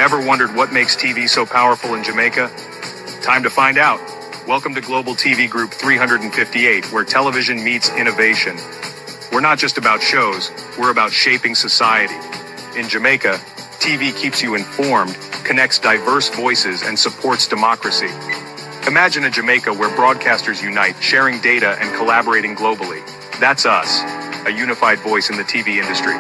Ever wondered what makes TV so powerful in Jamaica? Time to find out. Welcome to Global TV Group 358, where television meets innovation. We're not just about shows, we're about shaping society. In Jamaica, TV keeps you informed, connects diverse voices, and supports democracy. Imagine a Jamaica where broadcasters unite, sharing data and collaborating globally. That's us, a unified voice in the TV industry.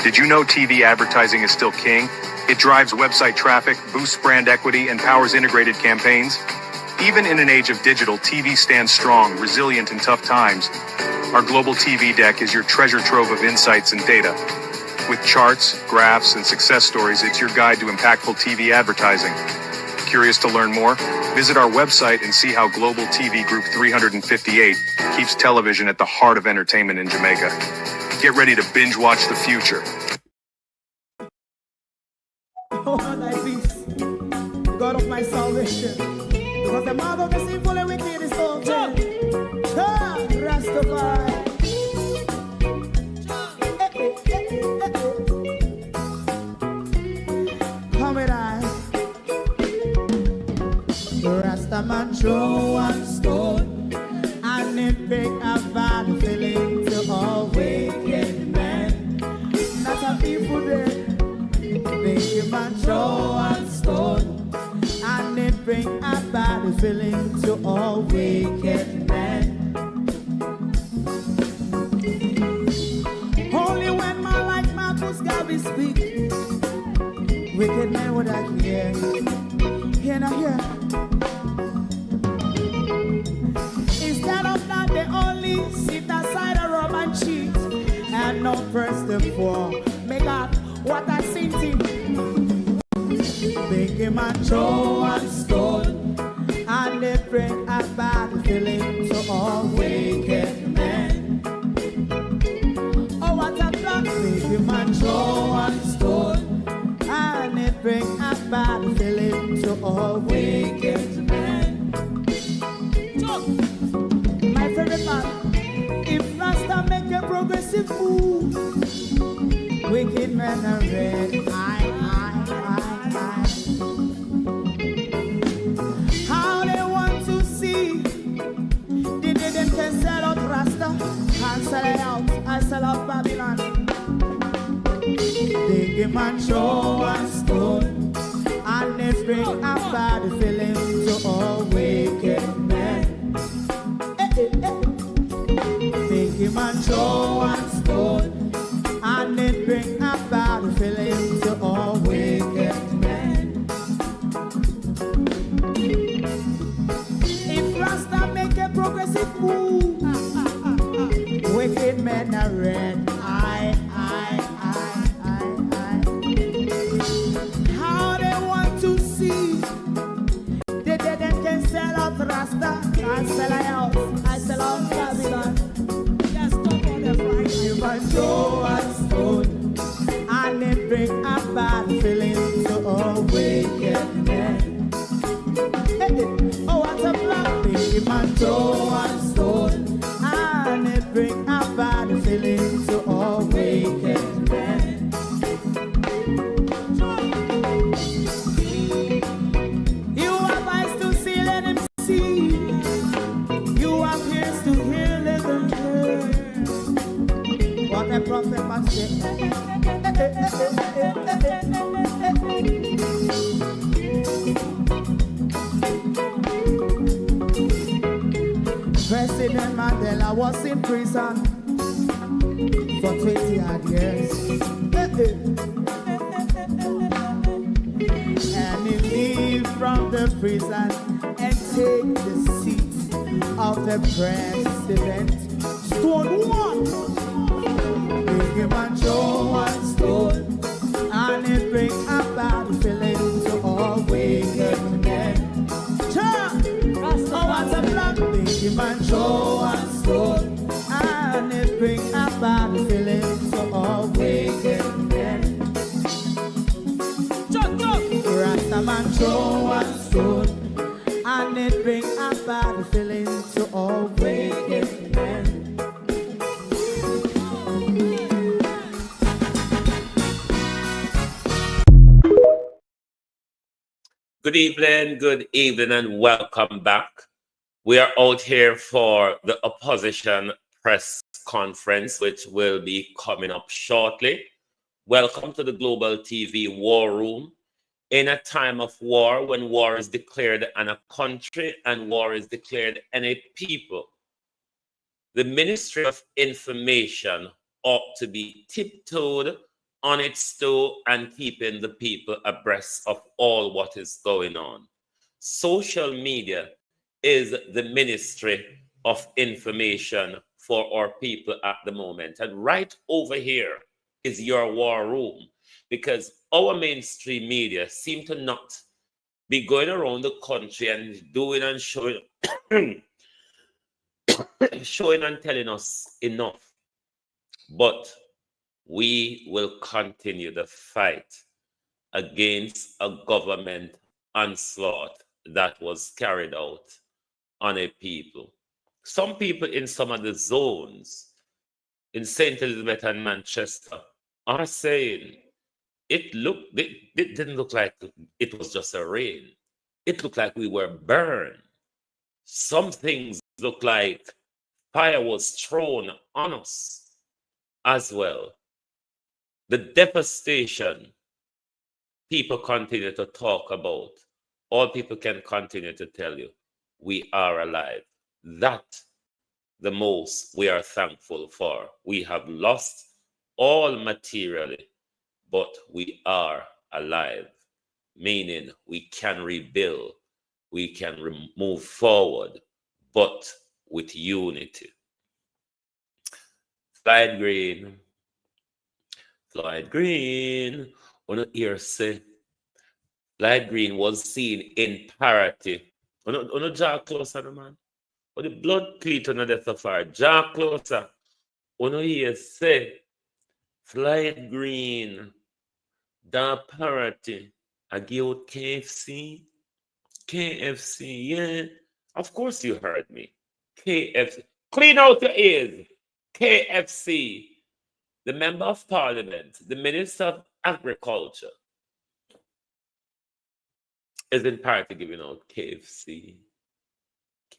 Did you know TV advertising is still king? It drives website traffic, boosts brand equity, and powers integrated campaigns. Even in an age of digital, TV stands strong, resilient in tough times. Our Global TV Deck is your treasure trove of insights and data. With charts, graphs, and success stories, it's your guide to impactful TV advertising. Curious to learn more? Visit our website and see how Global TV Group 358 keeps television at the heart of entertainment in Jamaica. Get ready to binge watch the future. Oh, thy peace, God of my salvation, because the mouth of the sinful and wicked is open. Rastafari. Come with I. Rastaman throw one stone, and it bring a bad feeling to all wicked men. Not a people there. Make him man throw one stone, and it bring a bad feeling to all wicked men. Only when man like Marcus Garvey speak, wicked men would I hear. Hear now hear. Instead of that, they only sit aside and rob and cheat, and not first and four. Make up what I seen to make him a throw one stone, and they bring a bad feeling to all wicked men. Oh, what a plan! Make him a throw one stone, and they bring a bad feeling to all wicked men. My favorite part: if Rasta make a progressive move, wicked men are red. How they want to see the day them can sell out Rasta and sell it out. I sell out Babylon. They give man throw one stone, and they bring a bad feeling to all wicked men. They give man throw one stone, and it bring a bad feeling to all wicked men. If Rasta make a progressive move, wicked men are red. How they want to see the dead and can sell out Rasta. I sell out, I sell out Babylon. Just stop on the Friday. You might throw a stone, and it bring a bad feeling to all wicked men. Oh, what a black thing, man, throw a stone, and it bring a bad feeling to all wicked men. You have eyes to see, let him see. You have ears to hear, let them hear. What a prophet must say. President Mandela was in prison for 20 odd years. And he leave from the prison and take the seat of the president. Stone one. Big him and throw one stone, and it bring a bad feeling to all wicked men. Oh, what's a black? Big him and throw one stone, and it bring a bad feeling to all wicked men. Rastaman throw one stone, and it bring a bad feeling to all wicked men. Good evening, and welcome back. We are out here for the opposition press conference, which will be coming up shortly. Welcome to the Global TV War Room. In a time of war, when war is declared on a country and war is declared on a people, the Ministry of Information ought to be tiptoed on its toe and keeping the people abreast of all what is going on. Social media is the Ministry of Information for our people at the moment. And right over here is your war room, because our mainstream media seem to not be going around the country and doing and showing, showing and telling us enough. But we will continue the fight against a government onslaught that was carried out on a people. Some people in some of the zones in St. Elizabeth and Manchester are saying it didn't look like it was just a rain. It looked like we were burned. Some things look like fire was thrown on us as well. The devastation people continue to talk about, all people can continue to tell you, we are alive. That the most we are thankful for. We have lost all materially, but we are alive, meaning we can rebuild, we can move forward, but with unity. Floyd Green, on the ear say, Floyd Green was seen in parity. On the jaw closer, man. On the blood cleat on the death of our jaw closer. On the ear say, Floyd Green, da parity. I give out KFC. KFC, yeah. Of course you heard me. KFC. Clean out your ears. KFC. The Member of Parliament, the Minister of Agriculture, is in parity giving out KFC.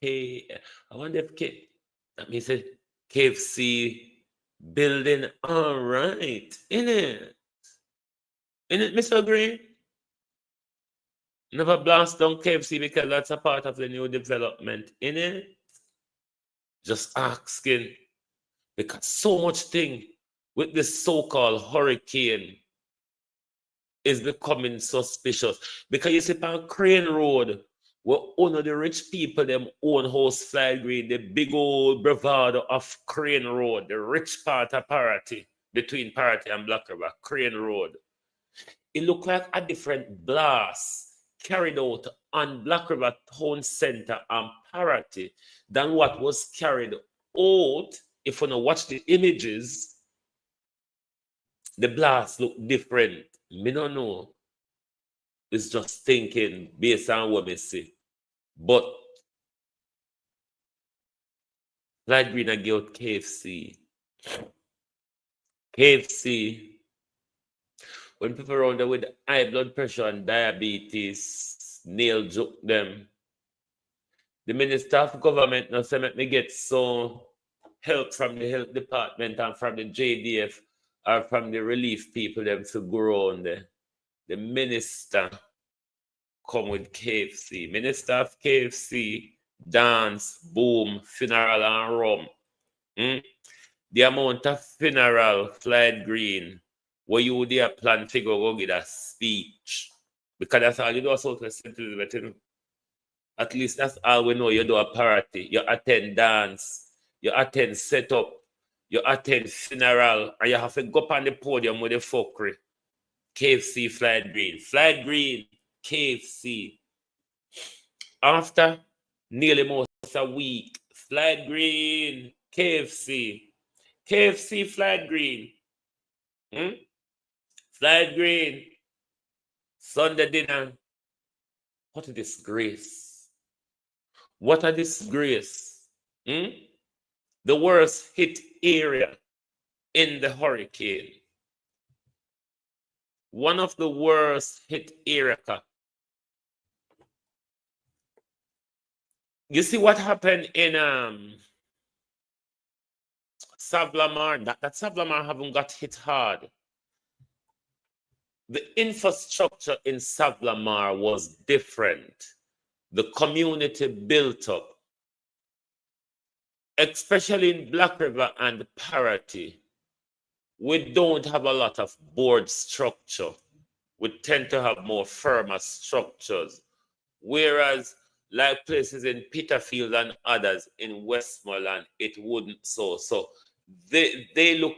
I wonder if that means KFC building all right, innit? Innit, Mr. Green? Never blast down KFC because that's a part of the new development, innit? Just asking, because so much thing with this so-called hurricane is becoming suspicious. Because you see, on Crane Road, where one of the rich people, them own house Floyd Green, the big old bravado of Crane Road, the rich part of Parity, between Parity and Black River, Crane Road. It looked like a different blast carried out on Black River Town Center and Parity than what was carried out. If you want to watch the images, the blast look different. Me don't know. It's just thinking based on what me see. But Floyd Green and give KFC. KFC. When people around there with high blood pressure and diabetes, nail joke them. The Minister of Government now say make me get some help from the health department and from the JDF or from the relief people them to go on there. The minister come with KFC. Minister of KFC, dance, boom, funeral and rum. The amount of funeral, Floyd Green, where you would have plan to go get a speech. Because that's all you do, Southwest St. Elizabeth, you know. At least that's all we know. You do a party, you attend dance, you attend setup, you attend funeral, and you have to go up on the podium with the fuckery. KFC, Floyd Green. Floyd Green, KFC. After nearly most a week, Floyd Green, KFC. KFC, Floyd Green. Floyd Green. Sunday dinner. What a disgrace. What a disgrace. The worst hit area in the hurricane. One of the worst hit area You see what happened in Savlamar? That Savlamar haven't got hit hard. The infrastructure in Savlamar was different. The community built up, especially in Black River and Parity. We don't have a lot of board structure. We tend to have more firmer structures. Whereas, like places in Peterfield and others in Westmoreland, it wouldn't so. So they look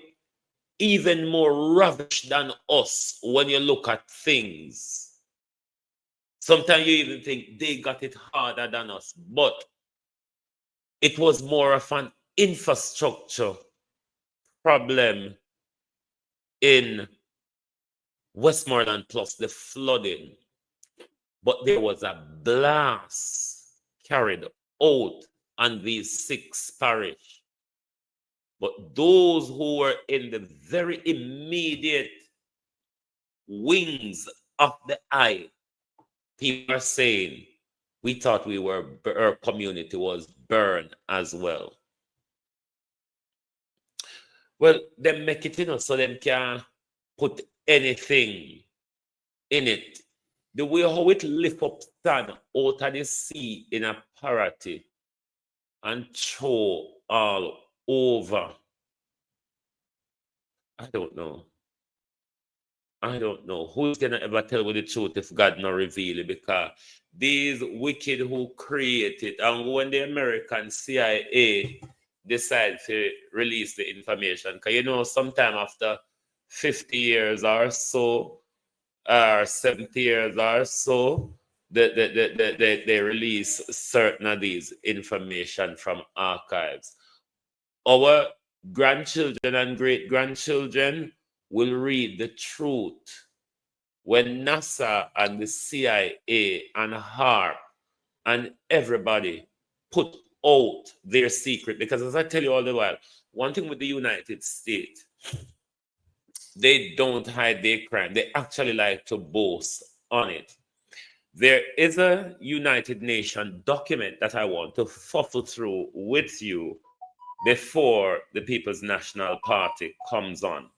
even more ravished than us when you look at things. Sometimes you even think they got it harder than us, but it was more of an infrastructure problem in Westmoreland plus the flooding. But there was a blast carried out on these 6 parishes. But those who were in the very immediate wings of the eye, people are saying, we thought our community was burned as well. Well, they make it, so them can put anything in it. The way how it lift up sand out of the sea in a Parity and throw all over. I don't know. Who's gonna ever tell me the truth if God not reveal it? Because these wicked who create it, and when the American CIA decide to release the information, because sometime after 50 years or so, or 70 years or so, they release certain of these information from archives. Our grandchildren and great-grandchildren will read the truth when NASA and the CIA and HAARP and everybody put out their secret. Because as I tell you all the while, one thing with the United States, they don't hide their crime. They actually like to boast on it. There is a United Nations document that I want to fuffle through with you before the People's National Party comes on.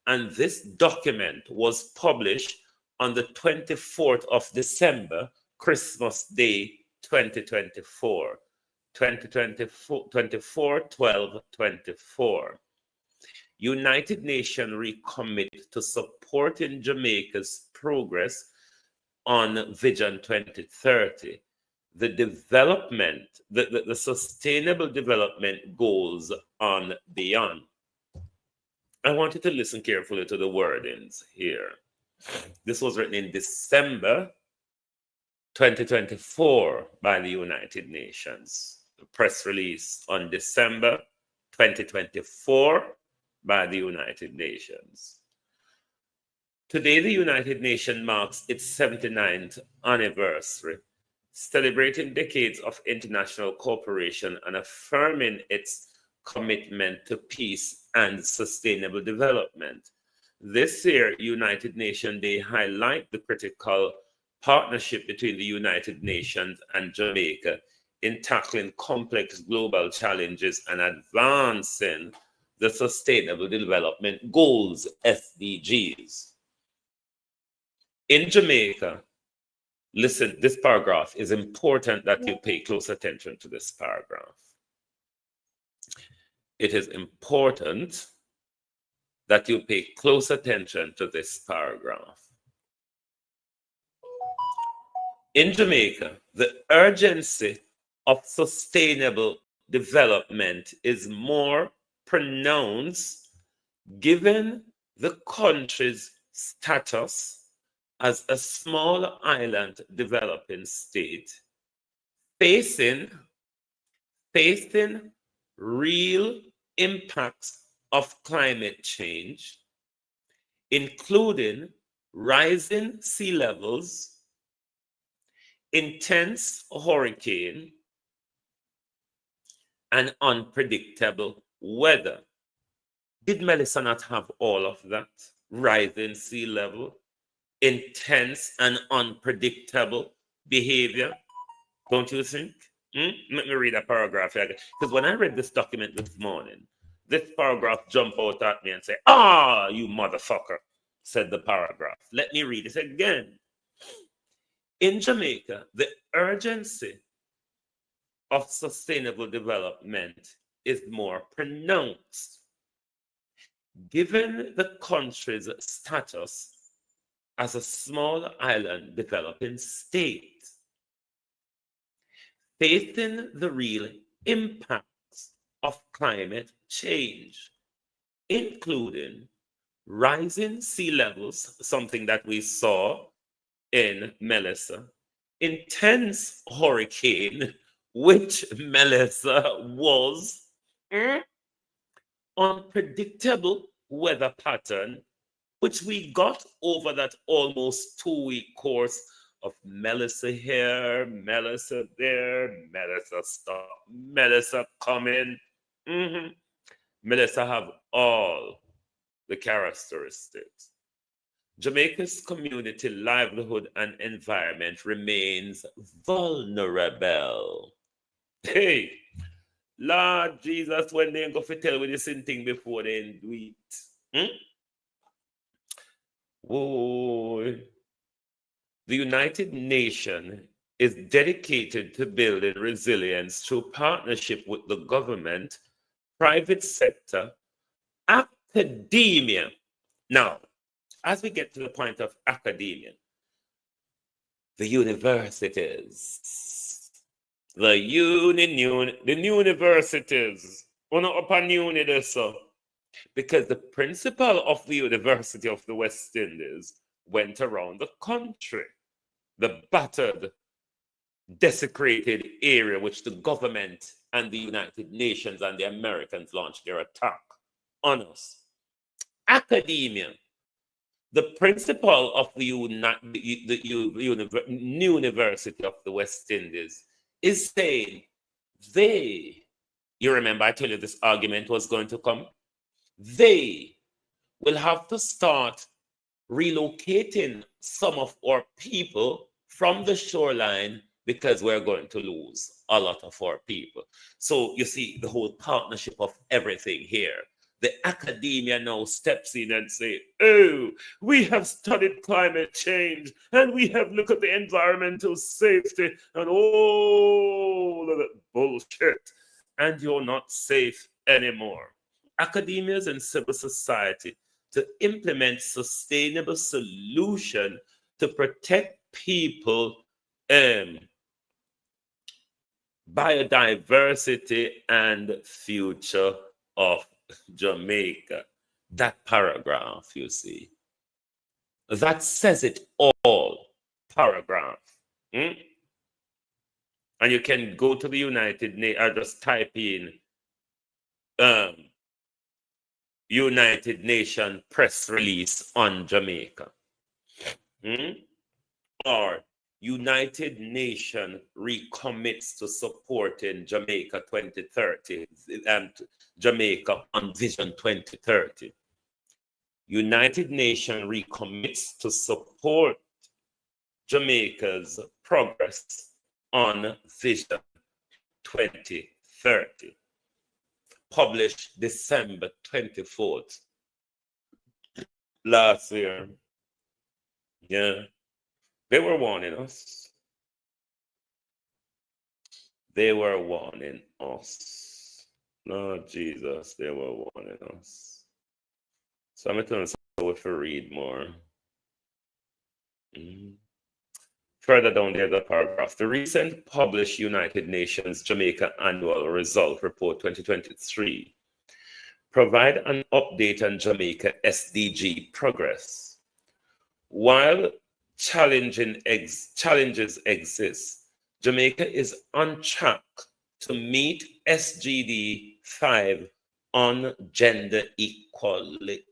And this document was published on the 24th of December, Christmas Day, 2024. 24/12/24. United Nations recommit to supporting Jamaica's progress on Vision 2030, the development, the sustainable development goals on beyond. I want you to listen carefully to the wordings here. This was written in December 2024 by the United Nations. The press release on December 2024 by the United Nations. Today, the United Nations marks its 79th anniversary, celebrating decades of international cooperation and affirming its commitment to peace and sustainable development. This year, United Nations Day highlight the critical partnership between the United Nations and Jamaica in tackling complex global challenges and advancing the Sustainable Development Goals, SDGs. In Jamaica, listen, this paragraph is important that you pay close attention to this paragraph. It is important that you pay close attention to this paragraph. In Jamaica, the urgency of sustainable development is more pronounced given the country's status as a small island developing state, facing real impacts of climate change, including rising sea levels, intense hurricane, and unpredictable weather. Did Melissa not have all of that? Rising sea level, intense and unpredictable behavior, don't you think? Let me read a paragraph here. Because when I read this document this morning, this paragraph jumped out at me and said, "Ah, you motherfucker," said the paragraph. Let me read it again. In Jamaica, the urgency of sustainable development is more pronounced. Given the country's status as a small island developing state, facing the real impacts of climate change, including rising sea levels, something that we saw in Melissa, intense hurricane, which Melissa was, unpredictable weather pattern, which we got over that almost 2-week course of Melissa here, Melissa there, Melissa stop, Melissa coming. Melissa have all the characteristics. Jamaica's community livelihood and environment remains vulnerable. Hey, Lord Jesus, when they go to tell with this thing before they do it. Whoa. The United Nations is dedicated to building resilience through partnership with the government, private sector, academia. Now, as we get to the point of academia, the universities, the universities, upon uni so, because the principal of the University of the West Indies went around the country, the battered, desecrated area which the government and the United Nations and the Americans launched their attack on us. Academia. The principal of the University of the West Indies is saying you remember I told you this argument was going to come? They will have to start relocating some of our people from the shoreline because we're going to lose a lot of our people. So you see the whole partnership of everything here. The academia now steps in and say, oh, we have studied climate change and we have looked at the environmental safety and all of that bullshit. And you're not safe anymore. Academias and civil society to implement sustainable solution to protect people, biodiversity and future of Jamaica. That paragraph, you see, that says it all. Paragraph. And you can go to the United Nations or just type in United Nations press release on Jamaica. Or United Nations recommits to supporting Jamaica 2030 and Jamaica on Vision 2030. United Nations recommits to support Jamaica's progress on Vision 2030. Published December 24th last year. Yeah. They were warning us. They were warning us. Lord Jesus, they were warning us. So I'm going to tell you to read more. Further down there, the paragraph. The recent published United Nations Jamaica Annual Result Report 2023 provide an update on Jamaica SDG progress. While challenges exist, Jamaica is on track to meet SGD 5 on gender equality.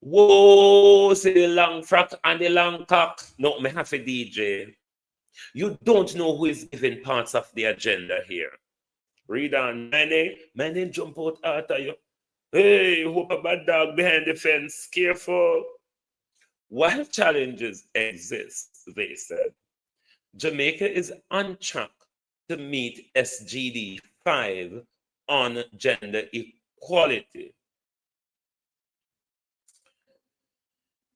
Whoa, see the long frock and the long cock. No, me have a DJ. You don't know who is giving parts of the agenda here. Read on. My name jump out after you. Hey, hope a bad dog behind the fence. Careful. While challenges exist, they said. Jamaica is on track to meet SGD 5 on gender equality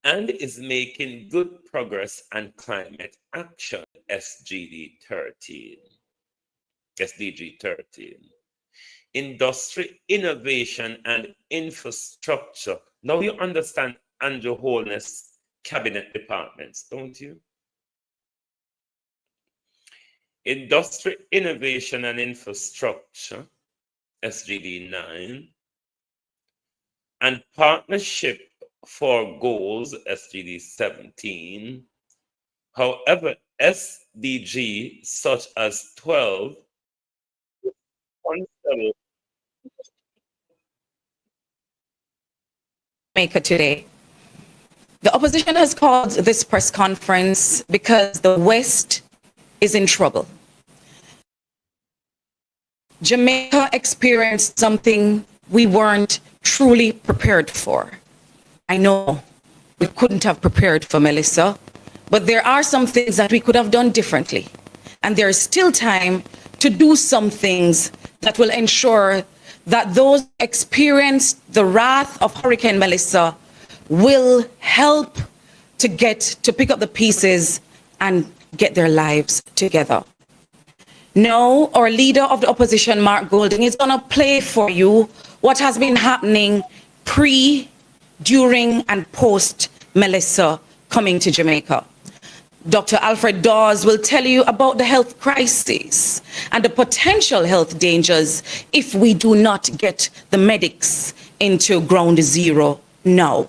and is making good progress on climate action, SDG 13. Industry, innovation, and infrastructure. Now you understand Andrew Holness' cabinet departments, don't you? Industry, innovation, and infrastructure, SGD 9, and partnership for goals, SGD 17. However, SDG such as 12 Jamaica today. The opposition has called this press conference because the West is in trouble. Jamaica experienced something we weren't truly prepared for. I know we couldn't have prepared for Melissa, but there are some things that we could have done differently. And there is still time to do some things that will ensure that those experienced the wrath of Hurricane Melissa will help to pick up the pieces and get their lives together. Now, our leader of the opposition, Mark Golding, is going to play for you what has been happening pre, during, and post Melissa coming to Jamaica. Dr. Alfred Dawes will tell you about the health crisis and the potential health dangers if we do not get the medics into ground zero now.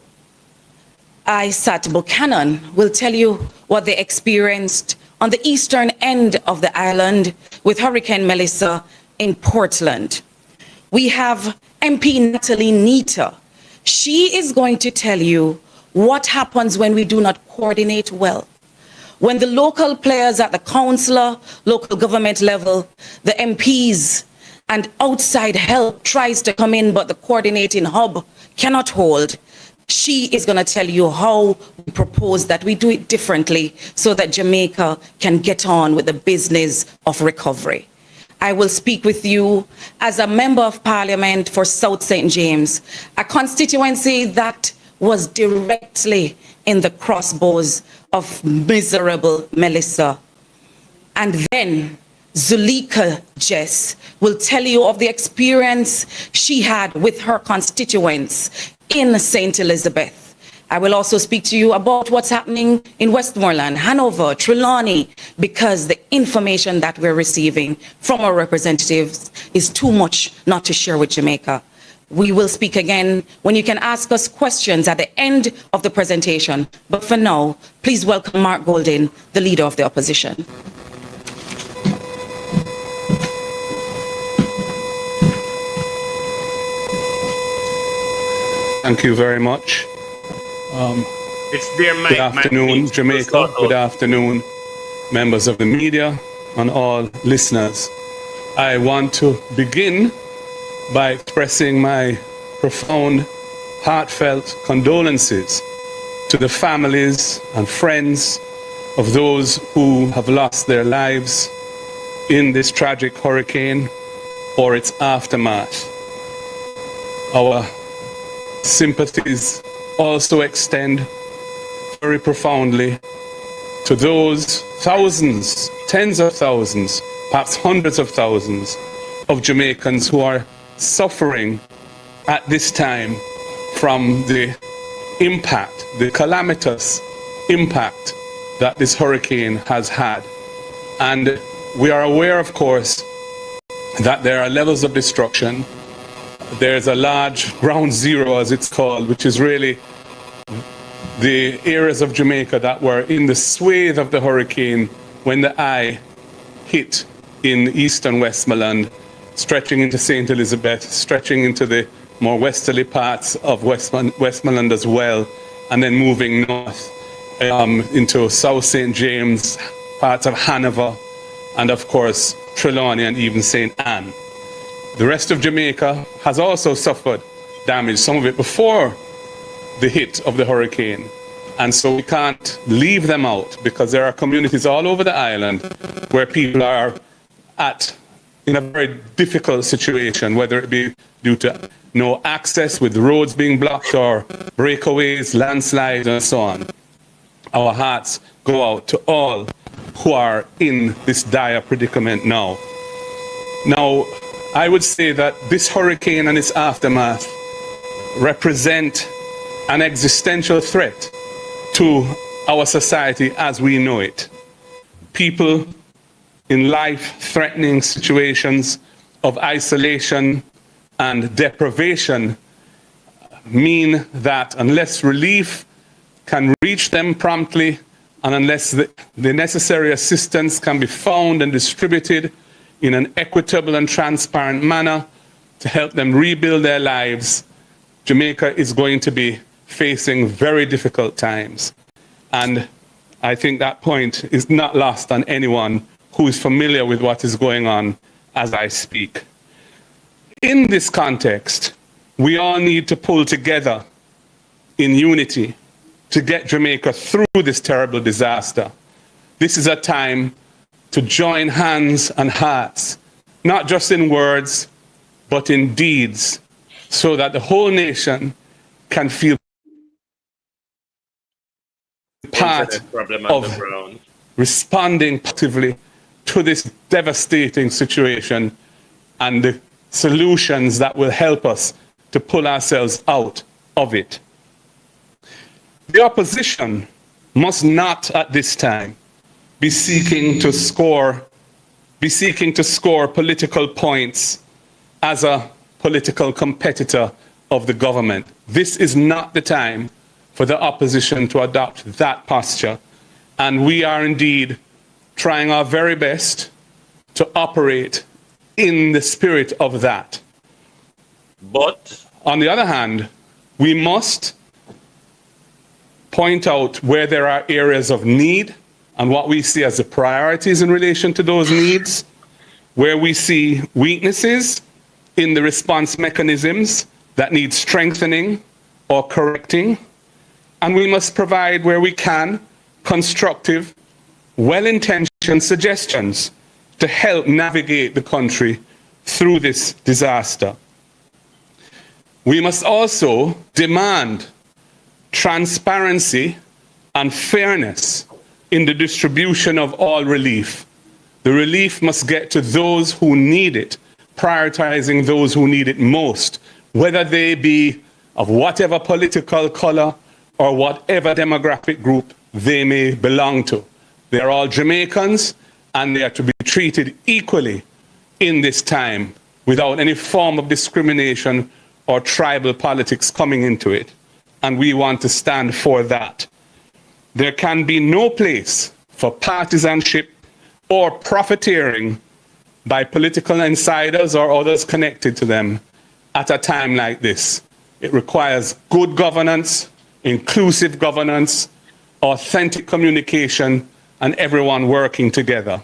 ISAT Buchanan will tell you what they experienced on the eastern end of the island with Hurricane Melissa in Portland. We have MP Natalie Nita. She is going to tell you what happens when we do not coordinate well. When the local players at the councillor, local government level, the MPs, and outside help tries to come in, but the coordinating hub cannot hold, she is going to tell you how we propose that we do it differently so that Jamaica can get on with the business of recovery. I will speak with you as a member of parliament for South St. James, a constituency that was directly in the crossbows of miserable Melissa. And then Zuleika Jess will tell you of the experience she had with her constituents in St. Elizabeth. I will also speak to you about what's happening in Westmoreland, Hanover, Trelawney, because the information that we're receiving from our representatives is too much not to share with Jamaica. We will speak again when you can ask us questions at the end of the presentation. But for now, please welcome Mark Golding, the leader of the opposition. Thank you very much. Good afternoon, Jamaica. Good afternoon, members of the media and all listeners. I want to begin by expressing my profound, heartfelt condolences to the families and friends of those who have lost their lives in this tragic hurricane or its aftermath. Our sympathies also extend very profoundly to those thousands, tens of thousands, perhaps hundreds of thousands of Jamaicans who are suffering at this time from the impact, the calamitous impact that this hurricane has had. And we are aware, of course, that there are levels of destruction. There's a large ground zero, as it's called, which is really the areas of Jamaica that were in the swathe of the hurricane when the eye hit in eastern Westmoreland, stretching into St. Elizabeth, stretching into the more westerly parts of Westmoreland as well, and then moving north into South St. James, parts of Hanover, and of course Trelawney and even St. Anne. The rest of Jamaica has also suffered damage, some of it before the hit of the hurricane. And so we can't leave them out, because there are communities all over the island where people are in a very difficult situation, whether it be due to no access with roads being blocked or breakaways, landslides, and so on. Our hearts go out to all who are in this dire predicament now. Now, I would say that this hurricane and its aftermath represent an existential threat to our society as we know it. People in life-threatening situations of isolation and deprivation mean that unless relief can reach them promptly, and unless the necessary assistance can be found and distributed in an equitable and transparent manner to help them rebuild their lives, Jamaica is going to be facing very difficult times. And I think that point is not lost on anyone who is familiar with what is going on as I speak. In this context, we all need to pull together in unity to get Jamaica through this terrible disaster. This is a time to join hands and hearts, not just in words, but in deeds, so that the whole nation can feel part of responding positively to this devastating situation and the solutions that will help us to pull ourselves out of it. The opposition must not at this time be seeking to score political points as a political competitor of the government. This is not the time for the opposition to adopt that posture. And we are indeed trying our very best to operate in the spirit of that. But on the other hand, we must point out where there are areas of need and what we see as the priorities in relation to those needs, where we see weaknesses in the response mechanisms that need strengthening or correcting. And we must provide, where we can, constructive, well-intentioned suggestions to help navigate the country through this disaster. We must also demand transparency and fairness in the distribution of all relief. The relief must get to those who need it, prioritizing those who need it most, whether they be of whatever political color or whatever demographic group they may belong to. They are all Jamaicans, and they are to be treated equally in this time without any form of discrimination or tribal politics coming into it. And we want to stand for that. There can be no place for partisanship or profiteering by political insiders or others connected to them at a time like this. It requires good governance, inclusive governance, authentic communication, and everyone working together.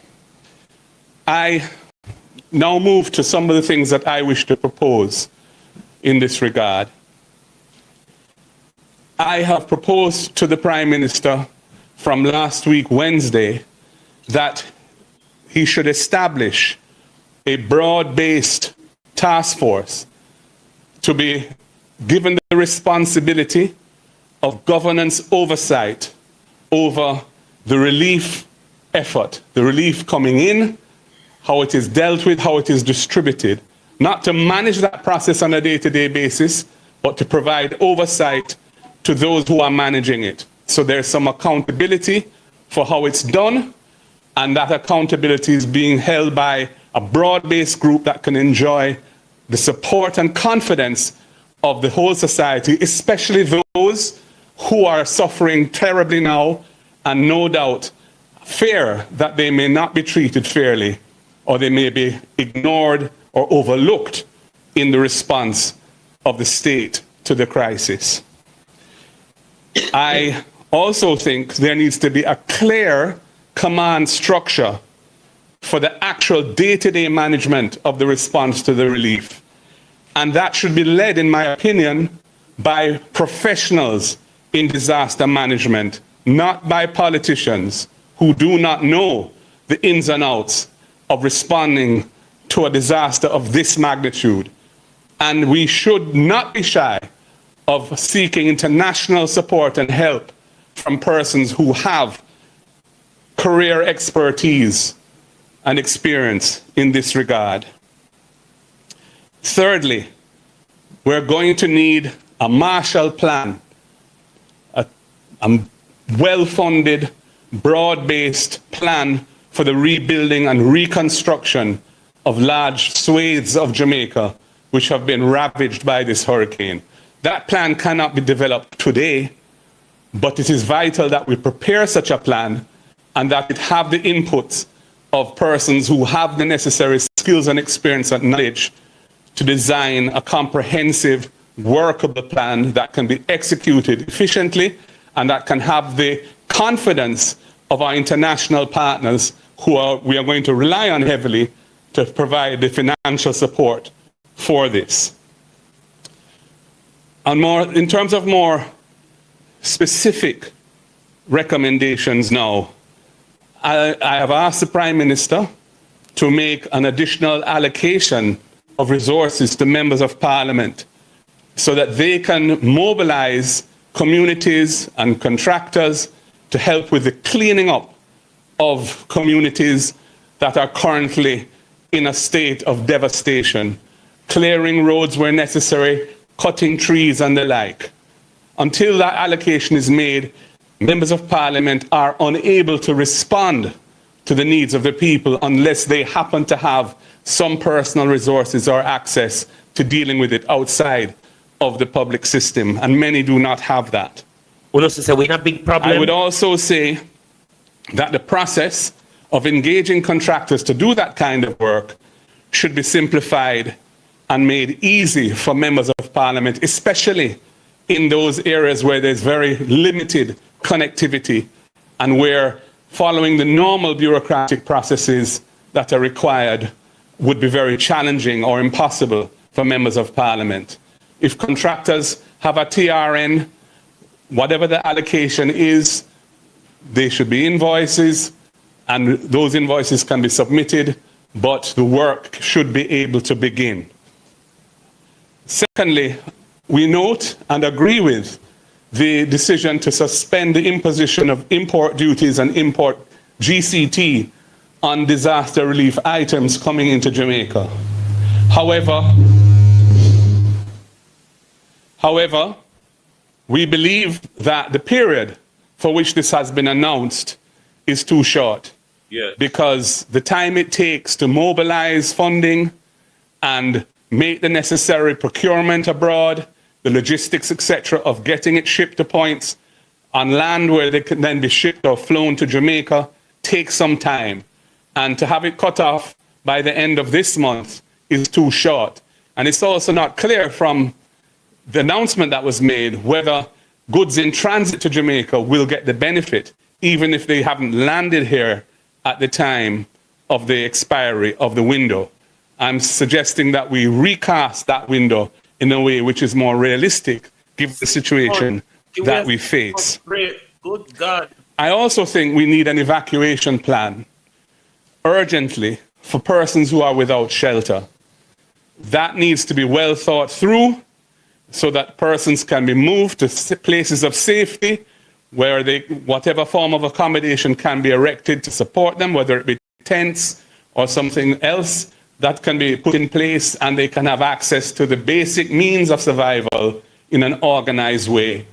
I now move to some of the things that I wish to propose in this regard. I have proposed to the Prime Minister from last week, Wednesday, that he should establish a broad-based task force to be given the responsibility of governance oversight over the relief effort, the relief coming in, how it is dealt with, how it is distributed, not to manage that process on a day-to-day basis, but to provide oversight to those who are managing it. So there's some accountability for how it's done, and that accountability is being held by a broad-based group that can enjoy the support and confidence of the whole society, especially those who are suffering terribly now and no doubt fear that they may not be treated fairly, or they may be ignored or overlooked in the response of the state to the crisis. I also think there needs to be a clear command structure for the actual day-to-day management of the response to the relief. And that should be led, in my opinion, by professionals in disaster management, not by politicians who do not know the ins and outs of responding to a disaster of this magnitude. And we should not be shy of seeking international support and help from persons who have career expertise and experience in this regard. Thirdly, we're going to need a Marshall Plan, a well-funded, broad-based plan for the rebuilding and reconstruction of large swathes of Jamaica which have been ravaged by this hurricane. That plan cannot be developed today, but it is vital that we prepare such a plan and that it have the inputs of persons who have the necessary skills and experience and knowledge to design a comprehensive, workable plan that can be executed efficiently and that can have the confidence of our international partners we are going to rely on heavily to provide the financial support for this. And in terms of more specific recommendations now, I have asked the Prime Minister to make an additional allocation of resources to members of Parliament so that they can mobilize communities and contractors to help with the cleaning up of communities that are currently in a state of devastation, clearing roads where necessary, cutting trees and the like. Until that allocation is made, members of Parliament are unable to respond to the needs of the people unless they happen to have some personal resources or access to dealing with it outside of the public system, and many do not have that. Well, also say we're not a big problem. I would also say that the process of engaging contractors to do that kind of work should be simplified and made easy for members of Parliament, especially in those areas where there's very limited connectivity and where following the normal bureaucratic processes that are required would be very challenging or impossible for members of Parliament. If contractors have a TRN, whatever the allocation is, they should be invoices, and those invoices can be submitted, but the work should be able to begin. Secondly, we note and agree with the decision to suspend the imposition of import duties and import GCT on disaster relief items coming into Jamaica. However, we believe that the period for which this has been announced is too short. Yes. Because the time it takes to mobilize funding and make the necessary procurement abroad, the logistics, etc., of getting it shipped to points on land where they can then be shipped or flown to Jamaica takes some time. And to have it cut off by the end of this month is too short. And it's also not clear from the announcement that was made whether goods in transit to Jamaica will get the benefit, even if they haven't landed here at the time of the expiry of the window. I'm suggesting that we recast that window in a way which is more realistic, given the situation that we face. Good God. I also think we need an evacuation plan urgently for persons who are without shelter. That needs to be well thought through so that persons can be moved to places of safety where whatever form of accommodation can be erected to support them, whether it be tents or something else that can be put in place, and they can have access to the basic means of survival in an organized way.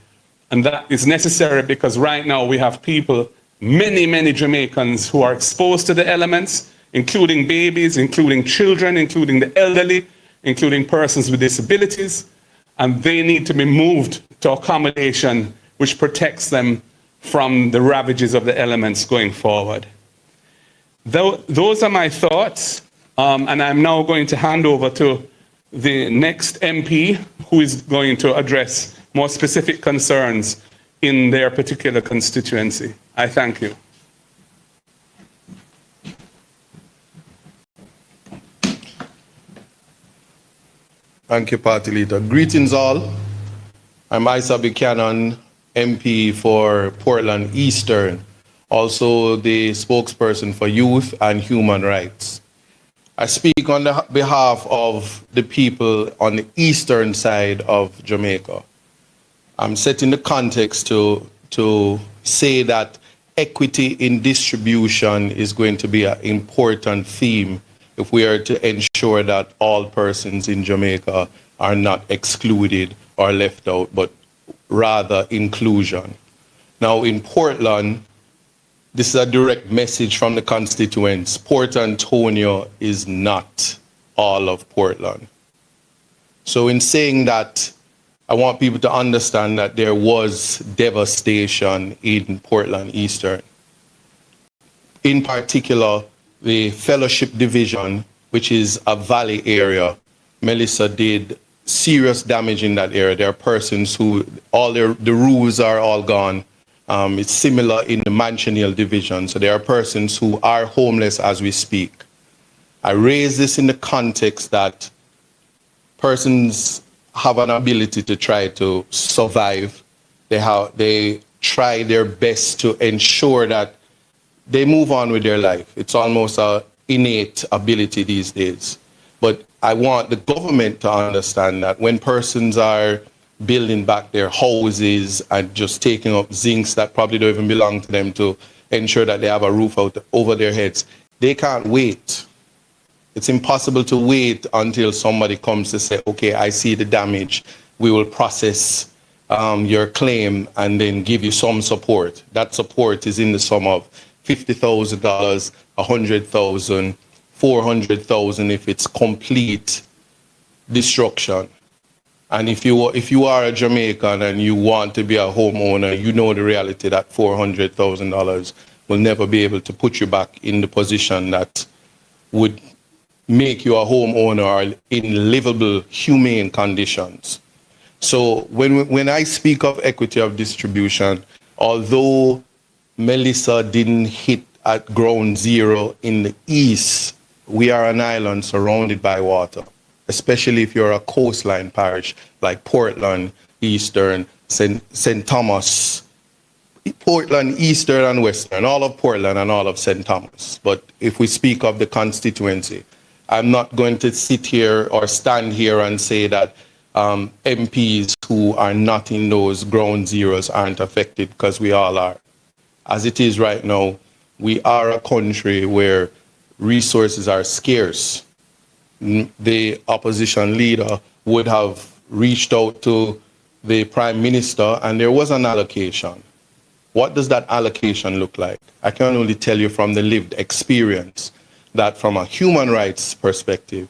And that is necessary because right now we have people, many Jamaicans who are exposed to the elements, including babies, including children, including the elderly, including persons with disabilities, and they need to be moved to accommodation which protects them from the ravages of the elements going forward. Those are my thoughts, and I'm now going to hand over to the next MP who is going to address more specific concerns in their particular constituency. I thank you. Thank you, Party Leader. Greetings all. I'm Isa Buchanan, MP for Portland Eastern, also the spokesperson for youth and human rights. I speak on the behalf of the people on the eastern side of Jamaica. I'm setting the context to say that equity in distribution is going to be an important theme if we are to ensure that all persons in Jamaica are not excluded or left out, but rather inclusion. Now in Portland, this is a direct message from the constituents. Port Antonio is not all of Portland. So in saying that, I want people to understand that there was devastation in Portland Eastern. In particular, the Fellowship Division, which is a valley area, Melissa did serious damage in that area. There are persons who, the roofs are all gone. It's similar in the Mansion Hill Division. So there are persons who are homeless as we speak. I raise this in the context that persons have an ability to try to survive. They try their best to ensure that they move on with their life. It's almost an innate ability these days. But I want the government to understand that when persons are building back their houses and just taking up zincs that probably don't even belong to them to ensure that they have a roof over their heads, they can't wait. It's impossible to wait until somebody comes to say, okay, I see the damage. We will process your claim and then give you some support. That support is in the sum of $50,000, $100,000, $400,000 if it's complete destruction. And if you are a Jamaican and you want to be a homeowner, you know the reality that $400,000 will never be able to put you back in the position that would make you a homeowner or in livable, humane conditions. So when I speak of equity of distribution, although Melissa didn't hit at ground zero in the east, we are an island surrounded by water, especially if you're a coastline parish like Portland, Eastern, St. Thomas, Portland, Eastern and Western, all of Portland and all of St. Thomas. But if we speak of the constituency, I'm not going to sit here or stand here and say that MPs who are not in those ground zeros aren't affected, because we all are. As it is right now, we are a country where resources are scarce. The opposition leader would have reached out to the Prime Minister and there was an allocation. What does that allocation look like? I can only tell you from the lived experience that from a human rights perspective,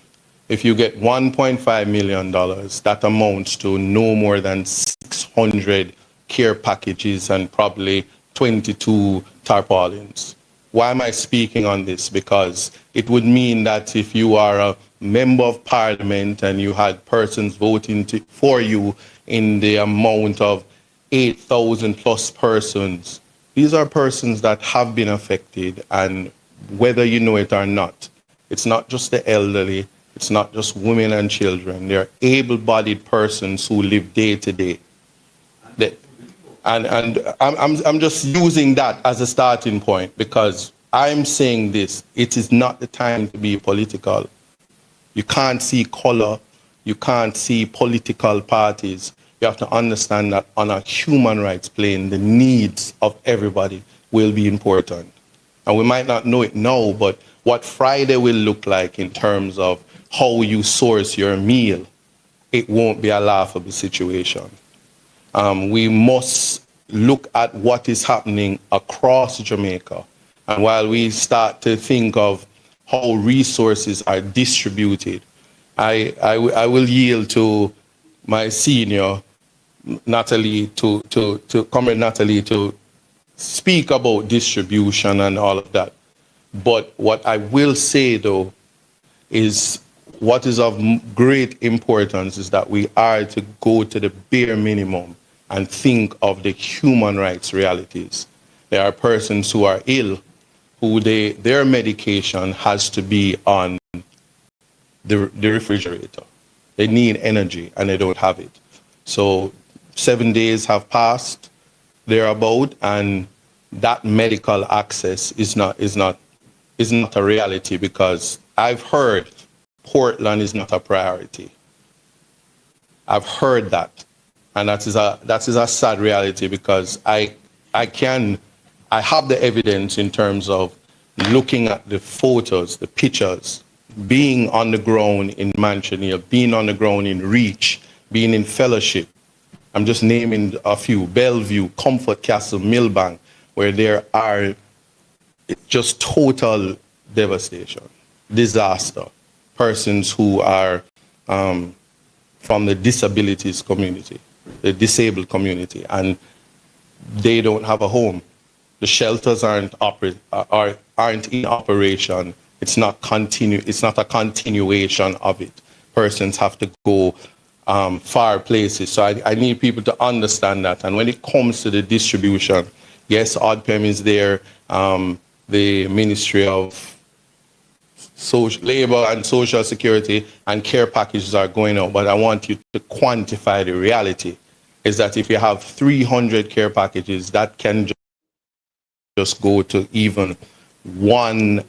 if you get $1.5 million, that amounts to no more than 600 care packages and probably 22 tarpaulins. Why am I speaking on this? Because it would mean that if you are a member of parliament and you had persons voting for you in the amount of 8,000 plus persons, these are persons that have been affected, and whether you know it or not, it's not just the elderly, it's not just women and children, they're able-bodied persons who live day to day. And I'm just using that as a starting point because I'm saying this, it is not the time to be political. You can't see color, you can't see political parties. You have to understand that on a human rights plane, the needs of everybody will be important. And we might not know it now, but what Friday will look like in terms of how you source your meal, it won't be a laughable situation. We must look at what is happening across Jamaica. And while we start to think of how resources are distributed, I will yield to my senior, Natalie, Comrade Natalie, to speak about distribution and all of that. But what I will say, though, is what is of great importance is that we are to go to the bare minimum and think of the human rights realities. There are persons who are ill, who their medication has to be on the refrigerator. They need energy and they don't have it. So 7 days have passed. thereabout, and that medical access is not a reality, because I've heard Portland is not a priority. I've heard that, and that is a sad reality, because I have the evidence in terms of looking at the photos, the pictures, being on the ground in Mansion Hill, being on the ground in Reach, being in Fellowship. I'm just naming a few: Bellevue, Comfort Castle, Millbank, where there are just total devastation, disaster. Persons who are from the disabilities community, the disabled community, and they don't have a home. The shelters aren't in operation. It's not a continuation of it. Persons have to go far places. So I need people to understand that. And when it comes to the distribution, yes, ODPEM is there. The Ministry of Labor and Social Security and care packages are going out. But I want you to quantify the reality. Is that if you have 300 care packages, that can just go to even one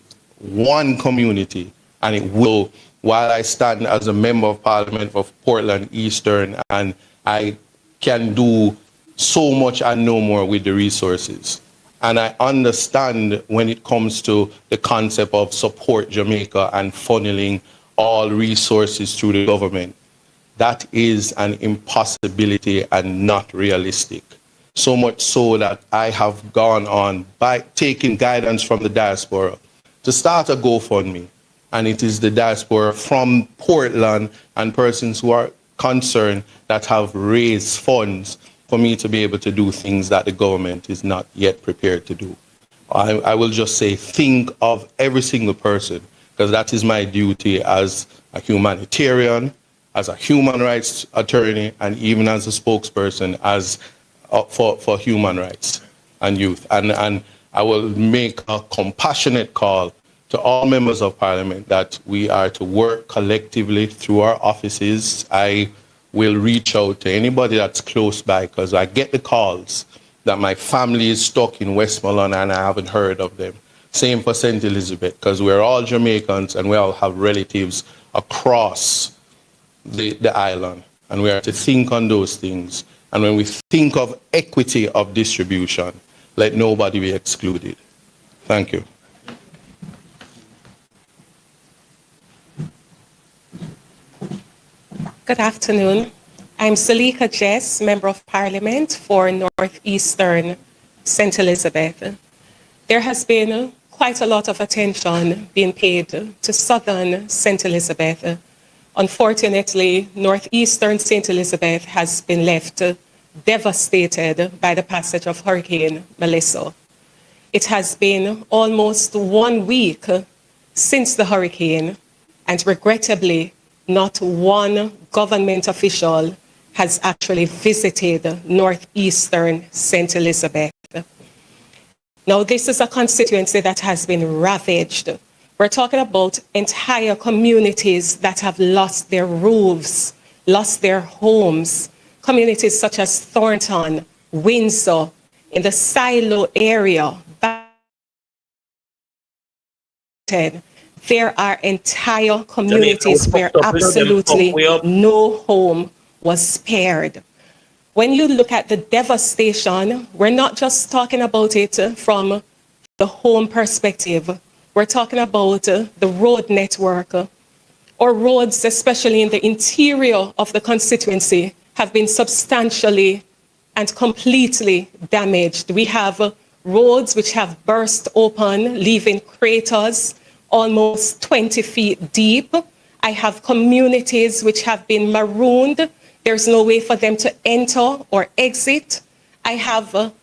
community, and it will. While I stand as a member of Parliament of Portland Eastern, and I can do so much and no more with the resources, and I understand when it comes to the concept of Support Jamaica and funneling all resources through the government, that is an impossibility and not realistic. So much so that I have gone on, by taking guidance from the diaspora, to start a GoFundMe. And it is the diaspora from Portland and persons who are concerned that have raised funds for me to be able to do things that the government is not yet prepared to do. I will just say, think of every single person, because that is my duty as a humanitarian, as a human rights attorney, and even as a spokesperson for human rights and youth. And I will make a compassionate call to all members of Parliament that we are to work collectively through our offices. I will reach out to anybody that's close by, because I get the calls that my family is stuck in Westmoreland and I haven't heard of them. Same for St. Elizabeth, because we're all Jamaicans and we all have relatives across the island. And we are to think on those things. And when we think of equity of distribution, let nobody be excluded. Thank you. Good afternoon. I'm Salika Jess, Member of Parliament for Northeastern St. Elizabeth. There has been quite a lot of attention being paid to Southern St. Elizabeth. Unfortunately, Northeastern St. Elizabeth has been left devastated by the passage of Hurricane Melissa. It has been almost 1 week since the hurricane, and regrettably, not one government official has actually visited Northeastern St. Elizabeth. Now, this is a constituency that has been ravaged. We're talking about entire communities that have lost their roofs, lost their homes. Communities such as Thornton, Windsor, in the Silo area. There are entire communities where absolutely no home was spared. When you look at the devastation, we're not just talking about it from the home perspective. We're talking about the road network, or roads, especially in the interior of the constituency, have been substantially and completely damaged. We have roads which have burst open, leaving craters almost 20 feet deep. I have communities which have been marooned. There's no way for them to enter or exit. I have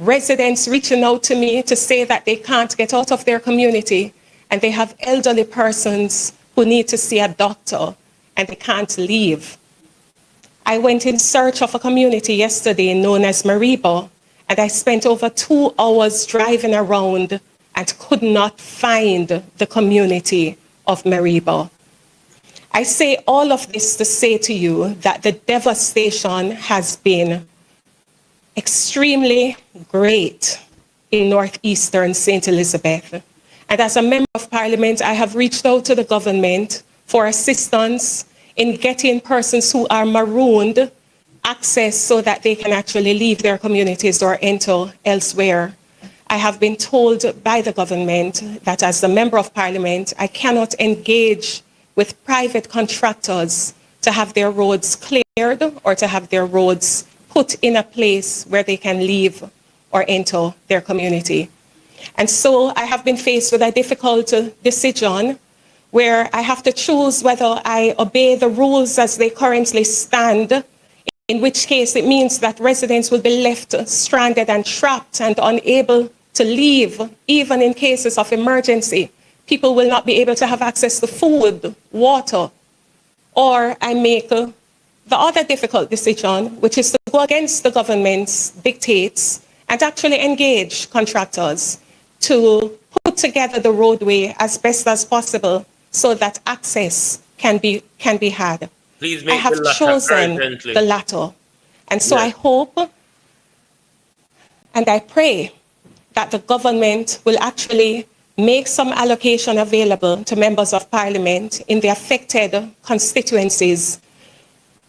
residents reaching out to me to say that they can't get out of their community, and they have elderly persons who need to see a doctor and they can't leave. I went in search of a community yesterday known as Mariba, and I spent over 2 hours driving around and could not find the community of Mariba. I say all of this to say to you that the devastation has been extremely great in northeastern St. Elizabeth. And as a member of parliament, I have reached out to the government for assistance in getting persons who are marooned access so that they can actually leave their communities or enter elsewhere. I have been told by the government that as a member of parliament, I cannot engage with private contractors to have their roads cleared or to have their roads put in a place where they can leave or enter their community. And so I have been faced with a difficult decision where I have to choose whether I obey the rules as they currently stand, in which case it means that residents will be left stranded and trapped and unable to leave, even in cases of emergency. People will not be able to have access to food, water. Or I make the other difficult decision, which is to go against the government's dictates and actually engage contractors to put together the roadway as best as possible so that access can be had. Please make I have the latter chosen urgently. the latter. And so Yes. I hope and I pray that the government will actually make some allocation available to members of parliament in the affected constituencies.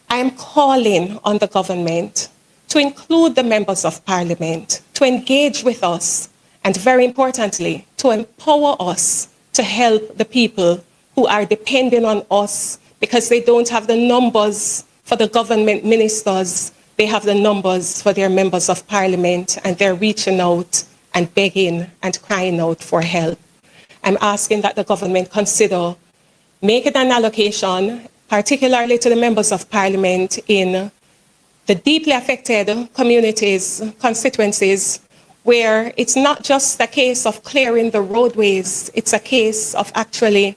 I am calling on the government to include the members of parliament, to engage with us, and very importantly, to empower us to help the people who are depending on us because they don't have the numbers for the government ministers, they have the numbers for their members of parliament, and they're reaching out and begging and crying out for help. I'm asking that the government consider making an allocation, particularly to the members of parliament in the deeply affected communities, constituencies, where it's not just a case of clearing the roadways, it's a case of actually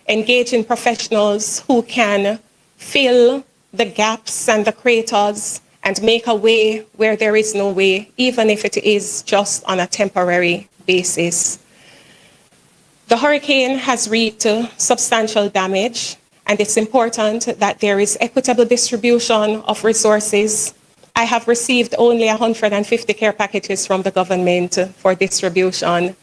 engaging professionals who can fill the gaps and the craters and make a way where there is no way, even if it is just on a temporary basis. The hurricane has wreaked substantial damage, and it's important that there is equitable distribution of resources. I have received only 150 care packages from the government for distribution.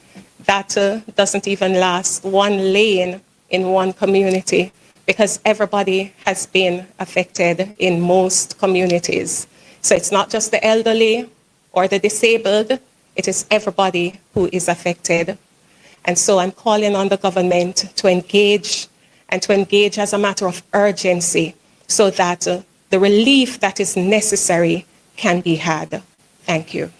That doesn't even last one lane in one community because everybody has been affected in most communities. So it's not just the elderly or the disabled, it is everybody who is affected. And so I'm calling on the government to engage and to engage as a matter of urgency so that the relief that is necessary can be had. Thank you.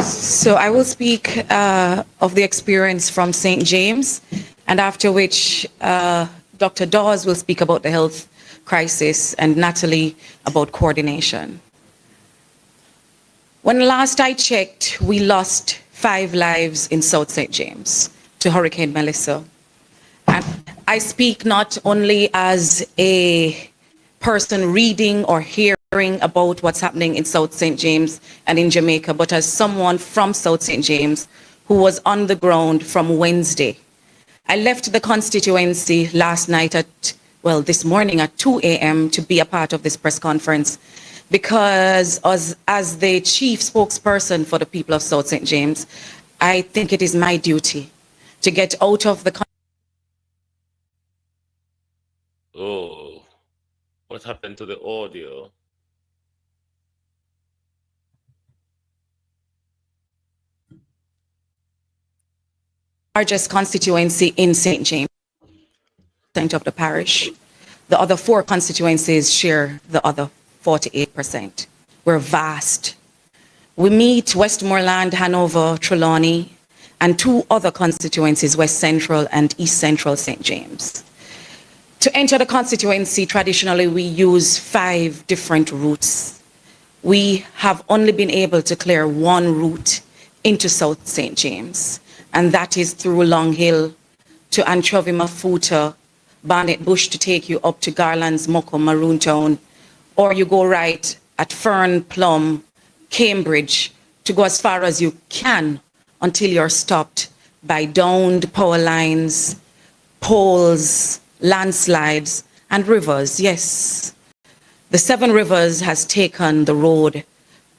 So I will speak of the experience from St. James, and after which Dr. Dawes will speak about the health crisis and Natalie about coordination. When last I checked, we lost 5 lives in South St. James to Hurricane Melissa. And I speak not only as a person reading or hearing about what's happening in South St. James and in Jamaica, but as someone from South St. James who was on the ground from Wednesday. I left the constituency last night this morning at 2 a.m. to be a part of this press conference because as the chief spokesperson for the people of South St. James, I think it is my duty to get out of the Oh, what happened to the audio? largest constituency in St. James, of the parish. The other 4 constituencies share the other 48%. We're vast. We meet Westmoreland, Hanover, Trelawney, and 2 other constituencies, West Central and East Central St. James. To enter the constituency, traditionally, we use 5 different routes. We have only been able to clear 1 route into South St. James, and that is through Long Hill to Anchovy, Mafuta, Barnet Bush to take you up to Garland's, Moko, Maroontown, or you go right at Fern, Plum, Cambridge to go as far as you can until you're stopped by downed power lines, poles, landslides, and rivers. Yes, The Seven Rivers has taken the road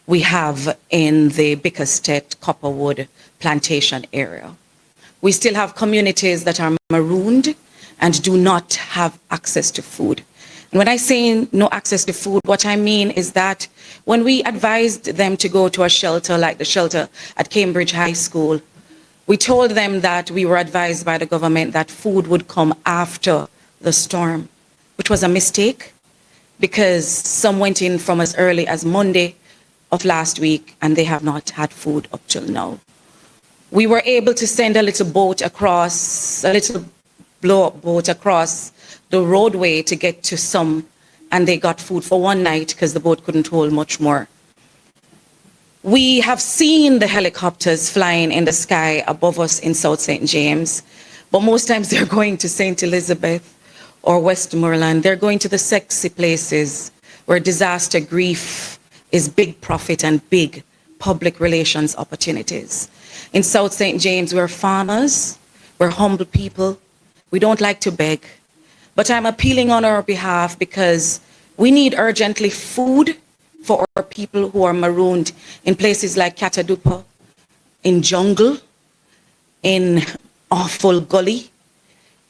we have in the Bickerstead Copperwood plantation area. We still have communities that are marooned and do not have access to food. And when I say no access to food, what I mean is that when we advised them to go to a shelter like the shelter at Cambridge High School, we told them that we were advised by the government that food would come after the storm, which was a mistake because some went in from as early as Monday of last week and they have not had food up till now. We were able to send a little boat across, a little blow-up boat across the roadway to get to some, and they got food for one night because the boat couldn't hold much more. We have seen the helicopters flying in the sky above us in South St. James, but most times they're going to St. Elizabeth or Westmoreland. They're going to the sexy places where disaster grief is big profit and big public relations opportunities. In South St. James, we're farmers, we're humble people, we don't like to beg. But I'm appealing on our behalf because we need urgently food for our people who are marooned in places like Catadupa, in Jungle, in Awful Gully.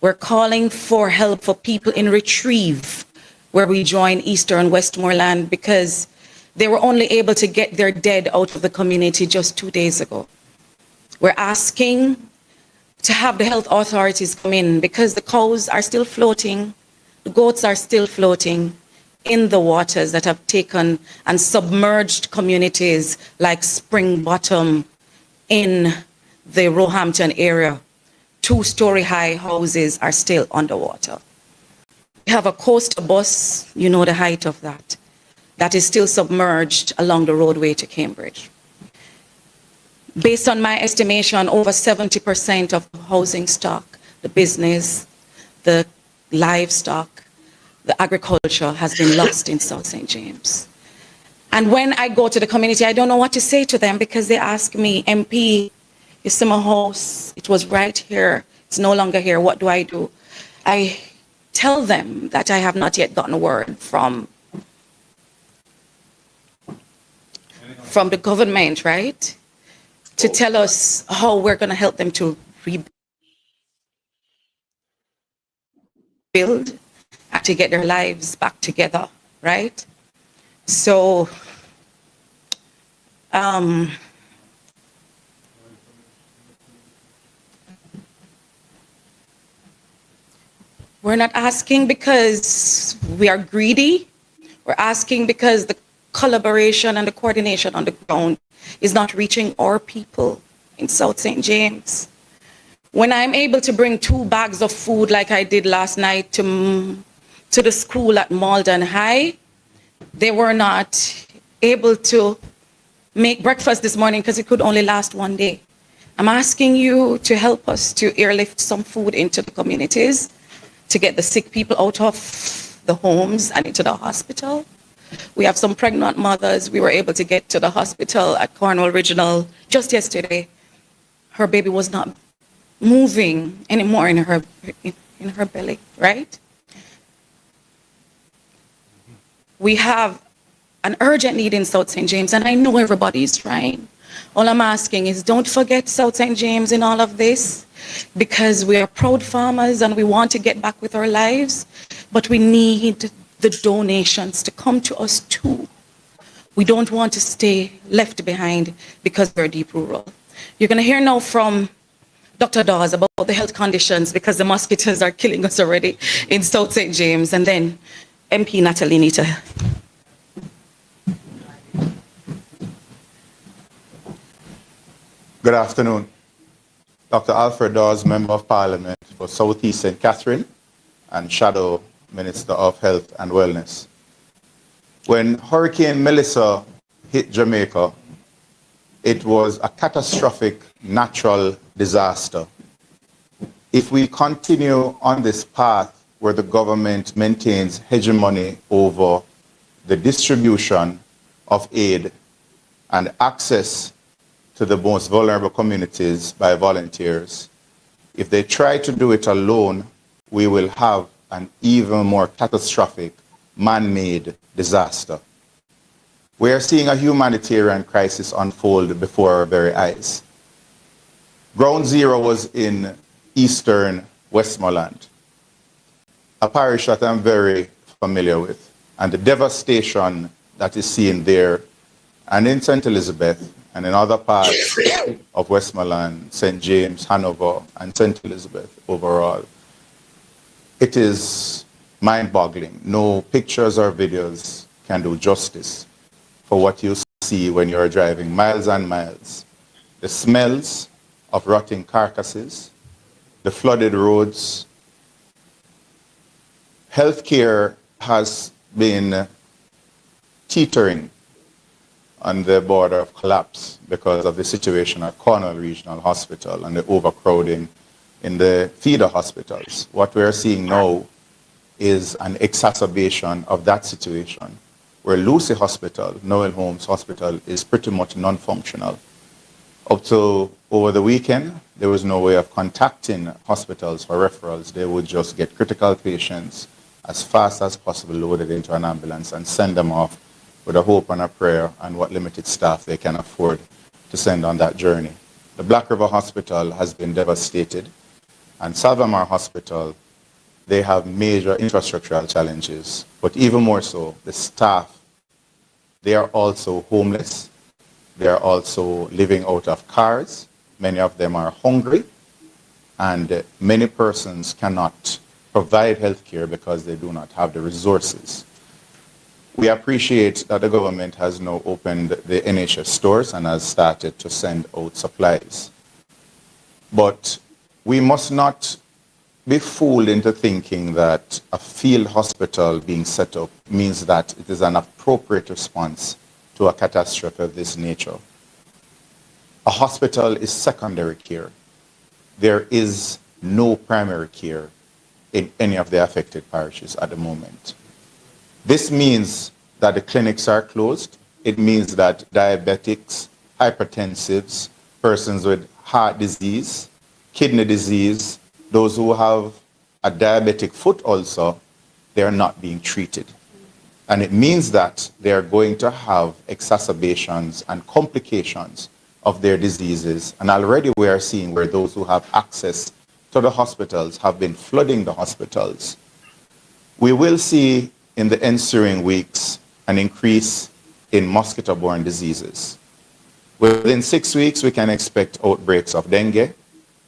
We're calling for help for people in Retrieve, where we join Eastern Westmoreland, because they were only able to get their dead out of the community just 2 days ago. We're asking to have the health authorities come in because the cows are still floating, the goats are still floating in the waters that have taken and submerged communities like Spring Bottom in the Roehampton area. 2-story high houses are still underwater. We have a coastal bus, you know the height of that, that is still submerged along the roadway to Cambridge. Based on my estimation, over 70% of the housing stock, the business, the livestock, the agriculture has been lost in South St. James. And when I go to the community, I don't know what to say to them because they ask me, MP, you see my house, it was right here, it's no longer here, what do I do? I tell them that I have not yet gotten word from the government, right? To tell us how we're going to help them to rebuild and to get their lives back together, right? So, we're not asking because we are greedy. We're asking because the collaboration and the coordination on the ground is not reaching our people in South St. James. When I'm able to bring 2 bags of food like I did last night to the school at Malden High, they were not able to make breakfast this morning because it could only last 1 day. I'm asking you to help us to airlift some food into the communities, to get the sick people out of the homes and into the hospital. We have some pregnant mothers we were able to get to the hospital at Cornwall Regional just yesterday. Her baby was not moving anymore in her belly, right? We have an urgent need in South St. James, and I know everybody is trying. All I'm asking is don't forget South St. James in all of this, because we are proud farmers and we want to get back with our lives, but we need the donations to come to us too. We don't want to stay left behind because we're deep rural. You're going to hear now from Dr. Dawes about the health conditions because the mosquitoes are killing us already in South St. James, and then MP Natalie Nita. Good afternoon. Dr. Alfred Dawes, Member of Parliament for South East St. Catherine and Shadow Minister of Health and Wellness. When Hurricane Melissa hit Jamaica, it was a catastrophic natural disaster. If we continue on this path where the government maintains hegemony over the distribution of aid and access to the most vulnerable communities by volunteers, if they try to do it alone, we will have an even more catastrophic man-made disaster. We are seeing a humanitarian crisis unfold before our very eyes. Ground Zero was in eastern Westmoreland, a parish that I'm very familiar with, and the devastation that is seen there and in St. Elizabeth and in other parts of Westmoreland, St. James, Hanover, and St. Elizabeth overall. It is mind-boggling. No pictures or videos can do justice for what you see when you're driving miles and miles. The smells of rotting carcasses, the flooded roads. Healthcare has been teetering on the border of collapse because of the situation at Cornwall Regional Hospital and the overcrowding in the feeder hospitals. What we're seeing now is an exacerbation of that situation, where Lucy Hospital, Noel Holmes Hospital, is pretty much non-functional. Up to over the weekend, there was no way of contacting hospitals for referrals. They would just get critical patients as fast as possible loaded into an ambulance and send them off with a hope and a prayer and what limited staff they can afford to send on that journey. The Black River Hospital has been devastated, and Salvamar Hospital, they have major infrastructural challenges, but even more so, the staff, they are also homeless. They are also living out of cars. Many of them are hungry, and many persons cannot provide health care because they do not have the resources. We appreciate that the government has now opened the NHS stores and has started to send out supplies. But we must not be fooled into thinking that a field hospital being set up means that it is an appropriate response to a catastrophe of this nature. A hospital is secondary care. There is no primary care in any of the affected parishes at the moment. This means that the clinics are closed. It means that diabetics, hypertensives, persons with heart disease, kidney disease, those who have a diabetic foot ulcer, they are not being treated. And it means that they are going to have exacerbations and complications of their diseases. And already we are seeing where those who have access to the hospitals have been flooding the hospitals. We will see in the ensuing weeks an increase in mosquito-borne diseases. Within 6 weeks, we can expect outbreaks of dengue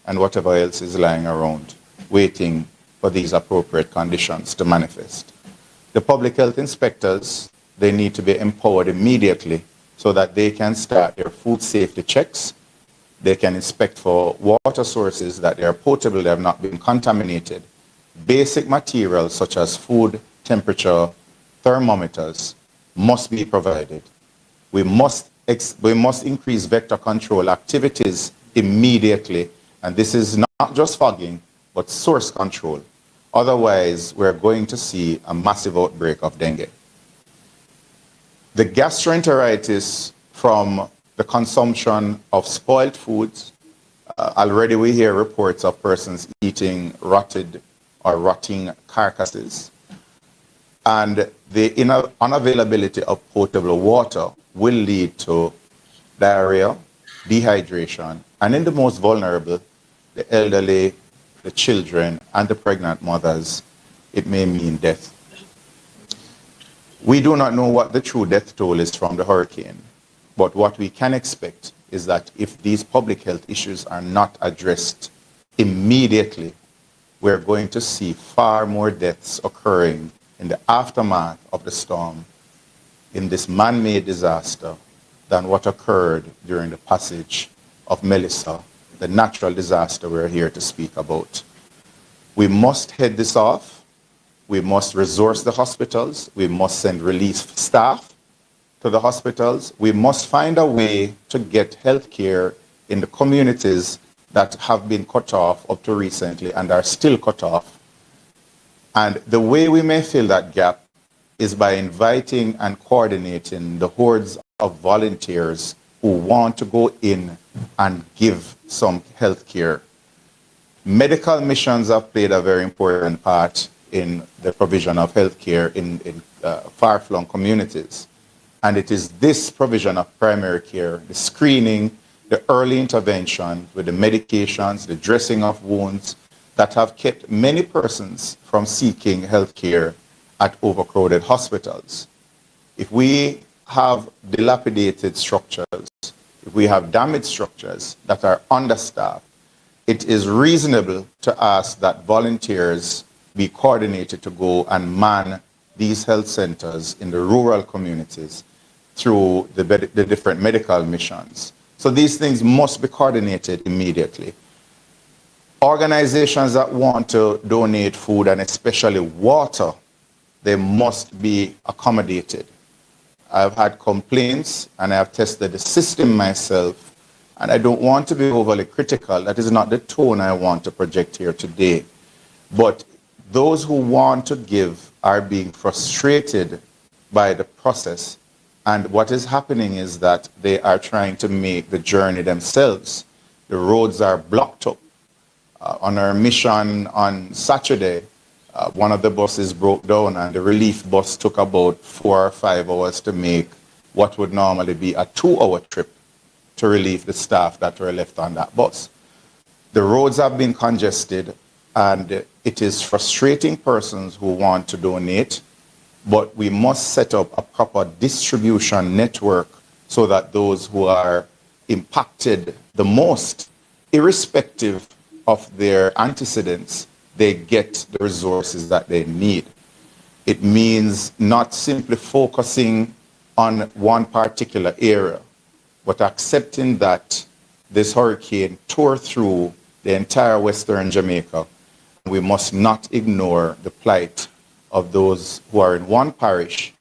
and whatever else is lying around, waiting for these appropriate conditions to manifest. The public health inspectors, they need to be empowered immediately so that they can start their food safety checks. They can inspect for water sources that they are potable, they have not been contaminated. Basic materials such as food, temperature, thermometers must be provided. We must increase vector control activities immediately, and this is not just fogging, but source control. Otherwise, we're going to see a massive outbreak of dengue. The gastroenteritis from the consumption of spoiled foods, already we hear reports of persons eating rotted or rotting carcasses. And the unavailability of potable water will lead to diarrhea, dehydration, and in the most vulnerable, the elderly, the children, and the pregnant mothers, it may mean death. We do not know what the true death toll is from the hurricane, but what we can expect is that if these public health issues are not addressed immediately, we're going to see far more deaths occurring in the aftermath of the storm, in this man-made disaster, than what occurred during the passage of Melissa, the natural disaster we're here to speak about. We must head this off. We must resource the hospitals. We must send relief staff to the hospitals. We must find a way to get health care in the communities that have been cut off up to recently and are still cut off. And the way we may fill that gap is by inviting and coordinating the hordes of volunteers who want to go in and give some health care. Medical missions have played a very important part in the provision of healthcare in far-flung communities. And it is this provision of primary care, the screening, the early intervention with the medications, the dressing of wounds, that have kept many persons from seeking healthcare at overcrowded hospitals. If we have dilapidated structures, if we have damaged structures that are understaffed, it is reasonable to ask that volunteers be coordinated to go and man these health centers in the rural communities through the different medical missions. So these things must be coordinated immediately. Organizations that want to donate food and especially water, they must be accommodated. I've had complaints and I've tested the system myself, and I don't want to be overly critical. That is not the tone I want to project here today. But those who want to give are being frustrated by the process. And what is happening is that they are trying to make the journey themselves. The roads are blocked up. On our mission on Saturday, one of the buses broke down and the relief bus took about 4 or 5 hours to make what would normally be a 2-hour trip to relieve the staff that were left on that bus. The roads have been congested, and it is frustrating persons who want to donate, but we must set up a proper distribution network so that those who are impacted the most, irrespective of their antecedents, they get the resources that they need. It means not simply focusing on one particular area, but accepting that this hurricane tore through the entire Western Jamaica. We must not ignore the plight of those who are in one parish.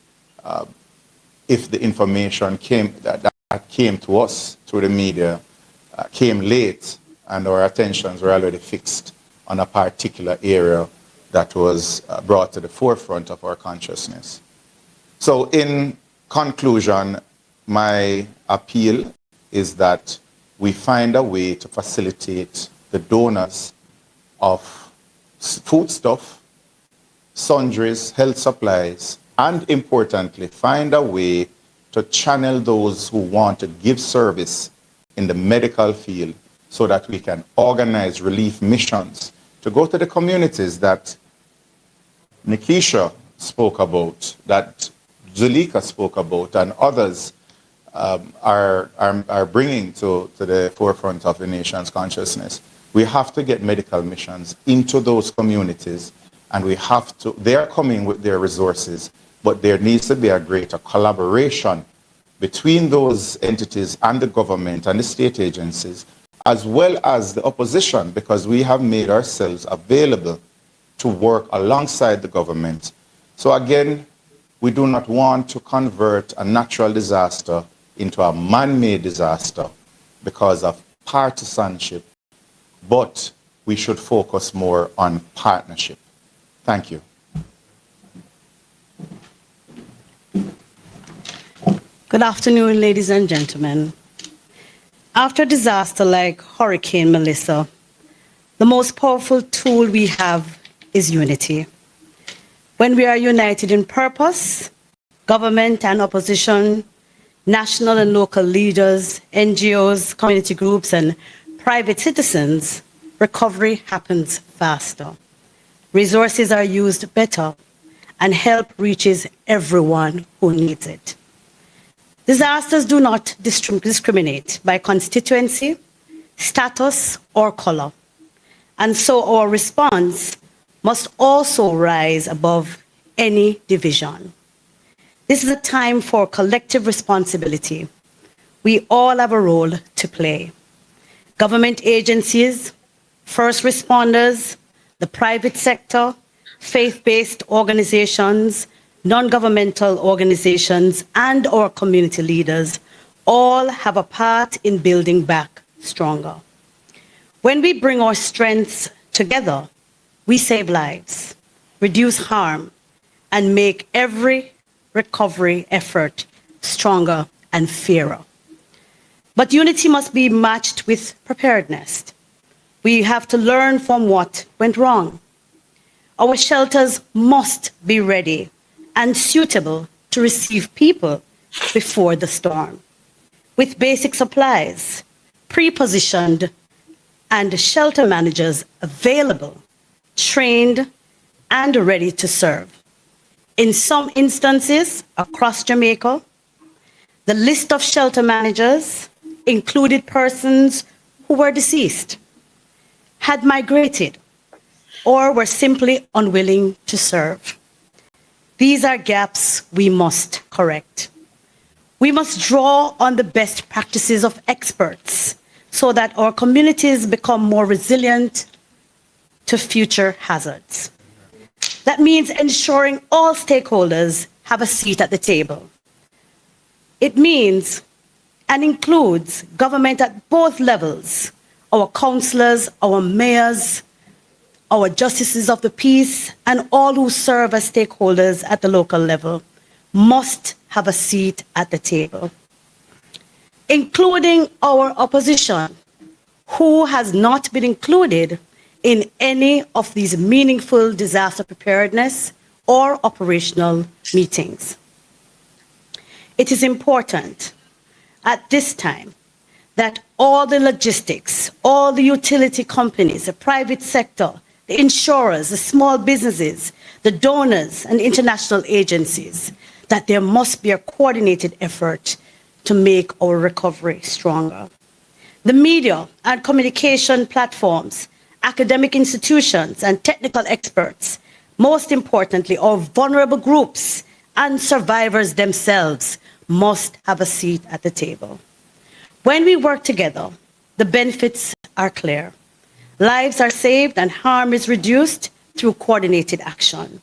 If the information that came to us through the media came late and our attentions were already fixed on a particular area that was brought to the forefront of our consciousness. So in conclusion, my appeal is that we find a way to facilitate the donors of foodstuff, sundries, health supplies, and importantly, find a way to channel those who want to give service in the medical field so that we can organize relief missions to go to the communities that Nikisha spoke about, that Zulika spoke about, and others are bringing to the forefront of the nation's consciousness. We have to get medical missions into those communities, and we have to, they are coming with their resources, but there needs to be a greater collaboration between those entities and the government and the state agencies, as well as the opposition, because we have made ourselves available to work alongside the government. So again, we do not want to convert a natural disaster into a man-made disaster because of partisanship, but we should focus more on partnership. Thank you. Good afternoon, ladies and gentlemen. After a disaster like Hurricane Melissa, the most powerful tool we have is unity. When we are united in purpose, government and opposition, national and local leaders, NGOs, community groups, and private citizens, recovery happens faster. Resources are used better, and help reaches everyone who needs it. Disasters do not discriminate by constituency, status, or color. And so our response must also rise above any division. This is a time for collective responsibility. We all have a role to play. Government agencies, first responders, the private sector, faith-based organizations, non-governmental organizations, and our community leaders all have a part in building back stronger. When we bring our strengths together, we save lives, reduce harm, and make every recovery effort stronger and fairer. But unity must be matched with preparedness. We have to learn from what went wrong. Our shelters must be ready and suitable to receive people before the storm, with basic supplies, pre-positioned, and shelter managers available, trained, and ready to serve. In some instances across Jamaica, the list of shelter managers included persons who were deceased, had migrated, or were simply unwilling to serve. These are gaps we must correct. We must draw on the best practices of experts so that our communities become more resilient to future hazards. That means ensuring all stakeholders have a seat at the table. It means and includes government at both levels, our councillors, our mayors, our justices of the peace, and all who serve as stakeholders at the local level must have a seat at the table, including our opposition, who has not been included in any of these meaningful disaster preparedness or operational meetings. It is important at this time that all the logistics, all the utility companies, the private sector, the insurers, the small businesses, the donors and international agencies, that there must be a coordinated effort to make our recovery stronger. The media and communication platforms, academic institutions and technical experts, most importantly, our vulnerable groups and survivors themselves must have a seat at the table. When we work together, the benefits are clear. Lives are saved and harm is reduced through coordinated action.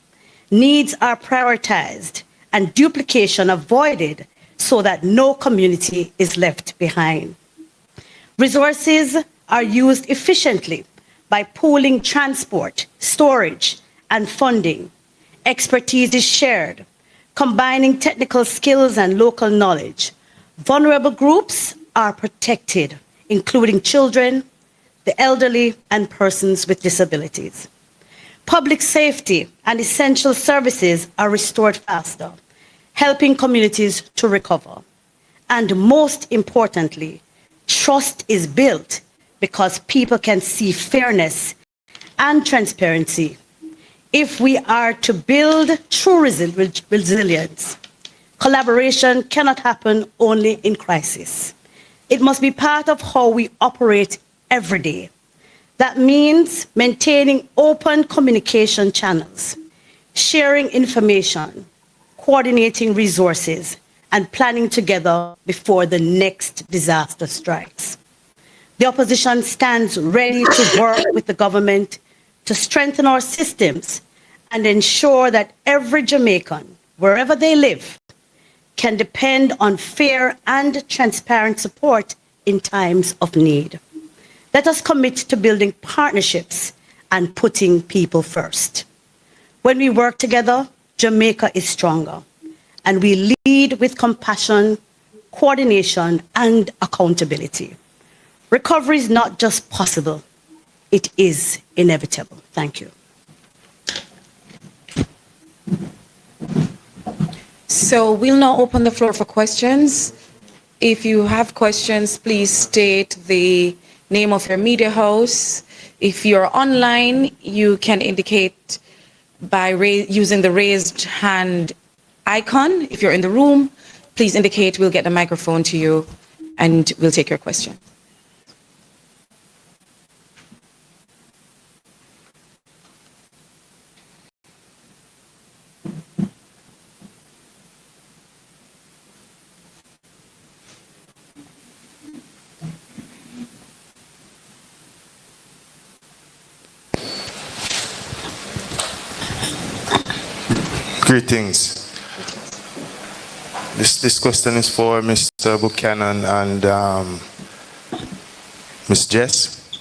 Needs are prioritized and duplication avoided so that no community is left behind. Resources are used efficiently by pooling transport, storage, and funding. Expertise is shared, combining technical skills and local knowledge. Vulnerable groups are protected, including children, the elderly, and persons with disabilities. Public safety and essential services are restored faster, helping communities to recover. And most importantly, trust is built because people can see fairness and transparency. If we are to build true resilience, collaboration cannot happen only in crisis. It must be part of how we operate every day. That means maintaining open communication channels, sharing information, coordinating resources, and planning together before the next disaster strikes. The opposition stands ready to work with the government to strengthen our systems and ensure that every Jamaican, wherever they live, can depend on fair and transparent support in times of need. Let us commit to building partnerships and putting people first. When we work together, Jamaica is stronger, and we lead with compassion, coordination, and accountability. Recovery is not just possible, it is inevitable. Thank you. So we'll now open the floor for questions. If you have questions, please state the name of your media house. If you're online, you can indicate by using the raised hand icon. If you're in the room, please indicate, we'll get the microphone to you and we'll take your question. Greetings. This question is for Mr. Buchanan and Ms. Jess.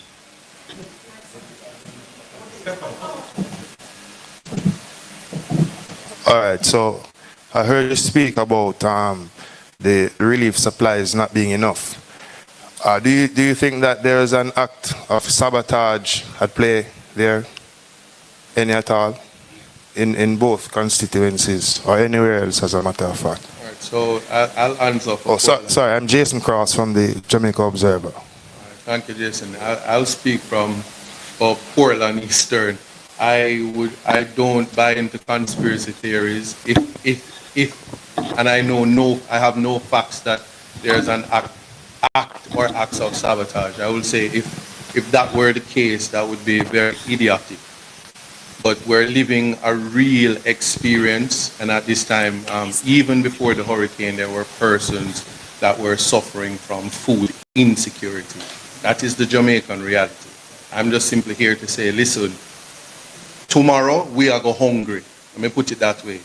All right, so I heard you speak about the relief supplies not being enough. Do you think that there is an act of sabotage at play there, any at all? in both constituencies or anywhere else, as a matter of fact? All right, so I'll answer for sorry, I'm Jason Cross from the Jamaica Observer. Thank you, Jason. I'll speak from Portland Eastern. I don't buy into conspiracy theories. If and I have no facts that there's an act or acts of sabotage. I will say if that were the case, that would be very idiotic. But we're living a real experience, and at this time, even before the hurricane, there were persons that were suffering from food insecurity. That is the Jamaican reality. I'm just simply here to say, listen, tomorrow we are go hungry. Let me put it that way.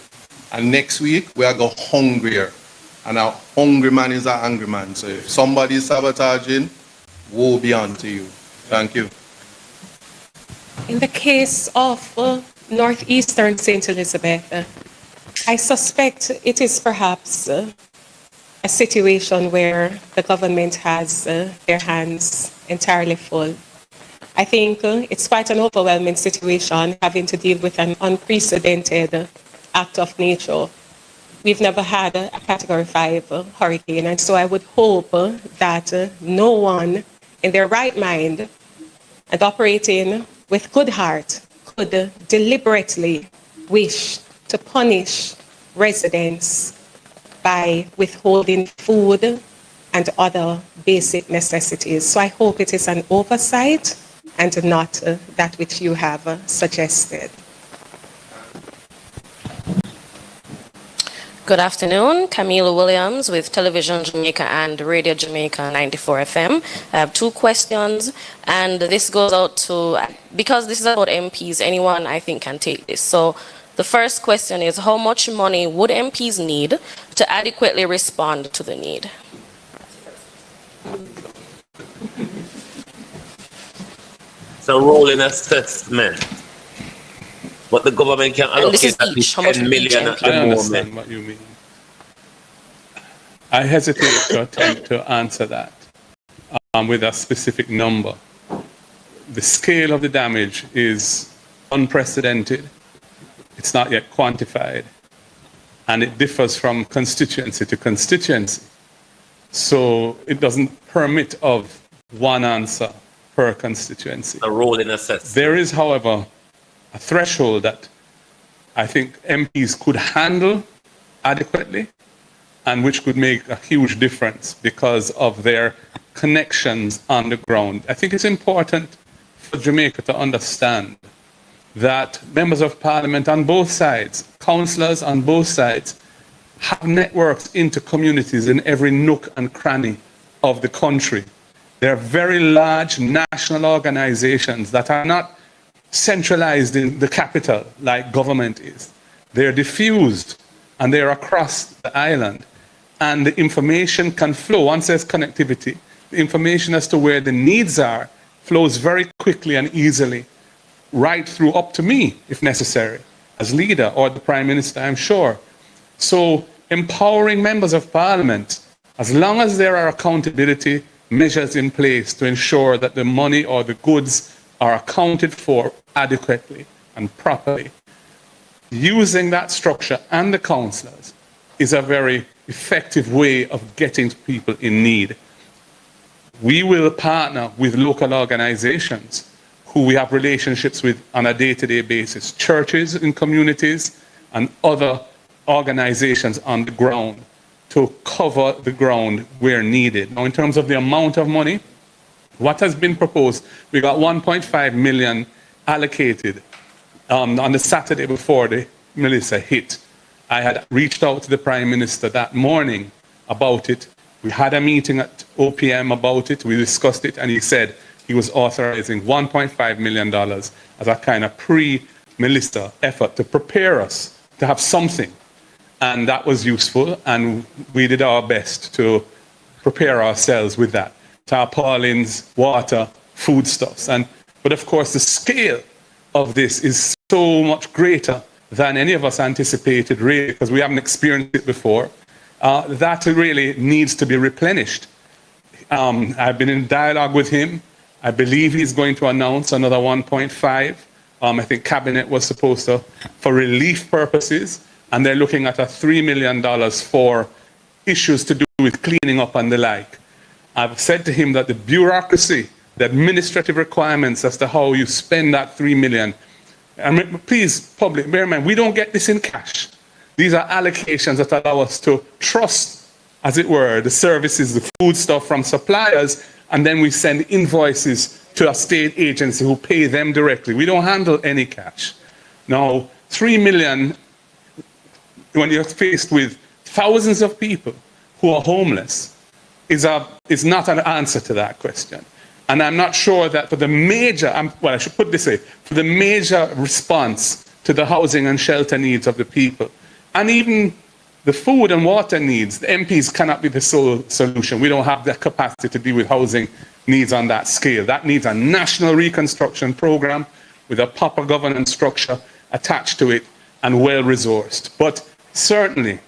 And next week we are go hungrier. And a hungry man is an angry man. So if somebody is sabotaging, woe be unto you. Thank you. In the case of northeastern St. Elizabeth, I suspect it is perhaps a situation where the government has their hands entirely full. I think it's quite an overwhelming situation having to deal with an unprecedented act of nature. We've never had a Category 5 hurricane, and so I would hope that no one in their right mind and operating with good heart could deliberately wish to punish residents by withholding food and other basic necessities. So I hope it is an oversight and not that which you have suggested. Good afternoon, Camila Williams with Television Jamaica and Radio Jamaica 94 FM. I have two questions, and this goes out to, because this is about MPs, anyone I think can take this. So the first question is, how much money would MPs need to adequately respond to the need? It's a rolling assessment. But the government can allocate at least 10 million at the moment. I understand what you mean. I hesitate to attempt to answer that with a specific number. The scale of the damage is unprecedented. It's not yet quantified. And it differs from constituency to constituency. So it doesn't permit of one answer per constituency. A rolling assessment. There is, however, a threshold that I think MPs could handle adequately and which could make a huge difference because of their connections on the ground. I think it's important for Jamaica to understand that members of parliament on both sides, councillors on both sides, have networks into communities in every nook and cranny of the country. There are very large national organizations that are not centralized in the capital like government is. They're diffused and they're across the island. And the information can flow. Once there's connectivity, the information as to where the needs are flows very quickly and easily, right through up to me, if necessary, as leader, or the Prime Minister, I'm sure. So empowering members of parliament, as long as there are accountability measures in place to ensure that the money or the goods are accounted for adequately and properly, using that structure and the councillors is a very effective way of getting to people in need. We will partner with local organizations who we have relationships with on a day-to-day basis, churches in communities and other organizations on the ground to cover the ground where needed. Now, in terms of the amount of money, what has been proposed, we got 1.5 million allocated on the Saturday before the Melissa hit. I had reached out to the Prime Minister that morning about it. We had a meeting at OPM about it. We discussed it, and he said he was authorizing $1.5 million as a kind of pre-Melissa effort to prepare us to have something. And that was useful, and we did our best to prepare ourselves with that. Tarpaulins, water, foodstuffs. But of course, the scale of this is so much greater than any of us anticipated, really, because we haven't experienced it before. That really needs to be replenished. I've been in dialogue with him. I believe he's going to announce another 1.5 I think cabinet was supposed to, for relief purposes, and they're looking at a $3 million for issues to do with cleaning up and the like. I've said to him that the bureaucracy, the administrative requirements as to how you spend that $3 million, and please, public, bear in mind, we don't get this in cash. These are allocations that allow us to trust, as it were, the services, the food stuff from suppliers, and then we send invoices to a state agency who pay them directly. We don't handle any cash. Now, $3 million, when you're faced with thousands of people who are homeless, is not an answer to that question. And I'm not sure that for the major, well, I should put it this way, for the major response to the housing and shelter needs of the people, and even the food and water needs, the MPs cannot be the sole solution. We don't have the capacity to deal with housing needs on that scale. That needs a national reconstruction program with a proper governance structure attached to it and well-resourced. But certainly,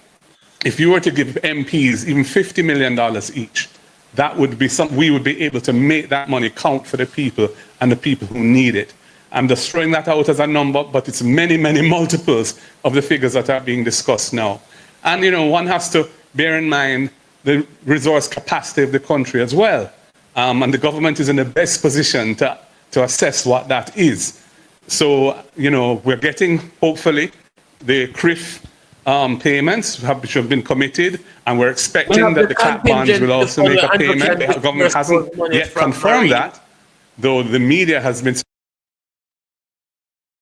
if you were to give MPs even $50 million each, that would be we would be able to make that money count for the people and the people who need it. I'm just throwing that out as a number, but it's many, many multiples of the figures that are being discussed now. And, you know, one has to bear in mind the resource capacity of the country as well. And the government is in the best position to assess what that is. So, you know, we're getting, hopefully, the CRIF payments which have been committed, and we're expecting that the CAP bonds will also make a payment. The government hasn't yet confirmed that, though the media has been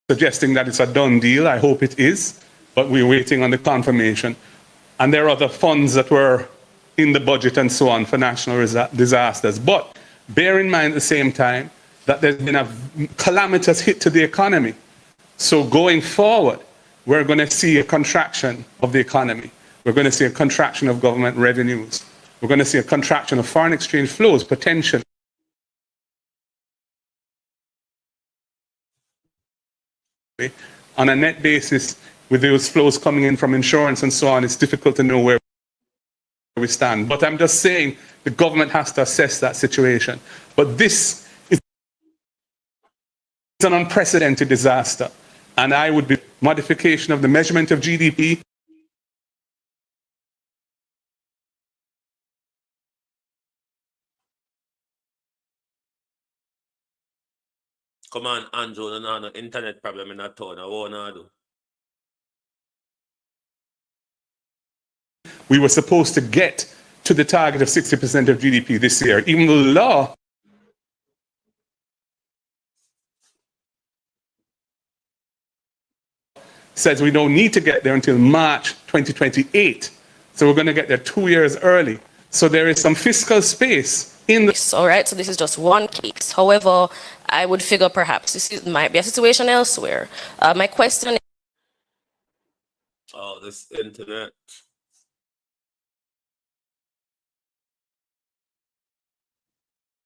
suggesting that it's a done deal. I hope it is, but we're waiting on the confirmation. And there are other funds that were in the budget and so on for national disasters. But bear in mind at the same time that there's been a calamitous hit to the economy. So going forward, we're going to see a contraction of the economy. We're going to see a contraction of government revenues. We're going to see a contraction of foreign exchange flows, potentially. On a net basis, with those flows coming in from insurance and so on, it's difficult to know where we stand. But I'm just saying the government has to assess that situation. But this is an unprecedented disaster. And I would be modification of the measurement of GDP. Come on, Andrew, no internet problem in that town. I want to do. We were supposed to get to the target of 60% of GDP this year, even though the law says we don't need to get there until March 2028. So we're going to get there 2 years early. So there is some fiscal space in the... All right, so this is just one case. However, I would figure perhaps this might be a situation elsewhere. My question Oh, this internet.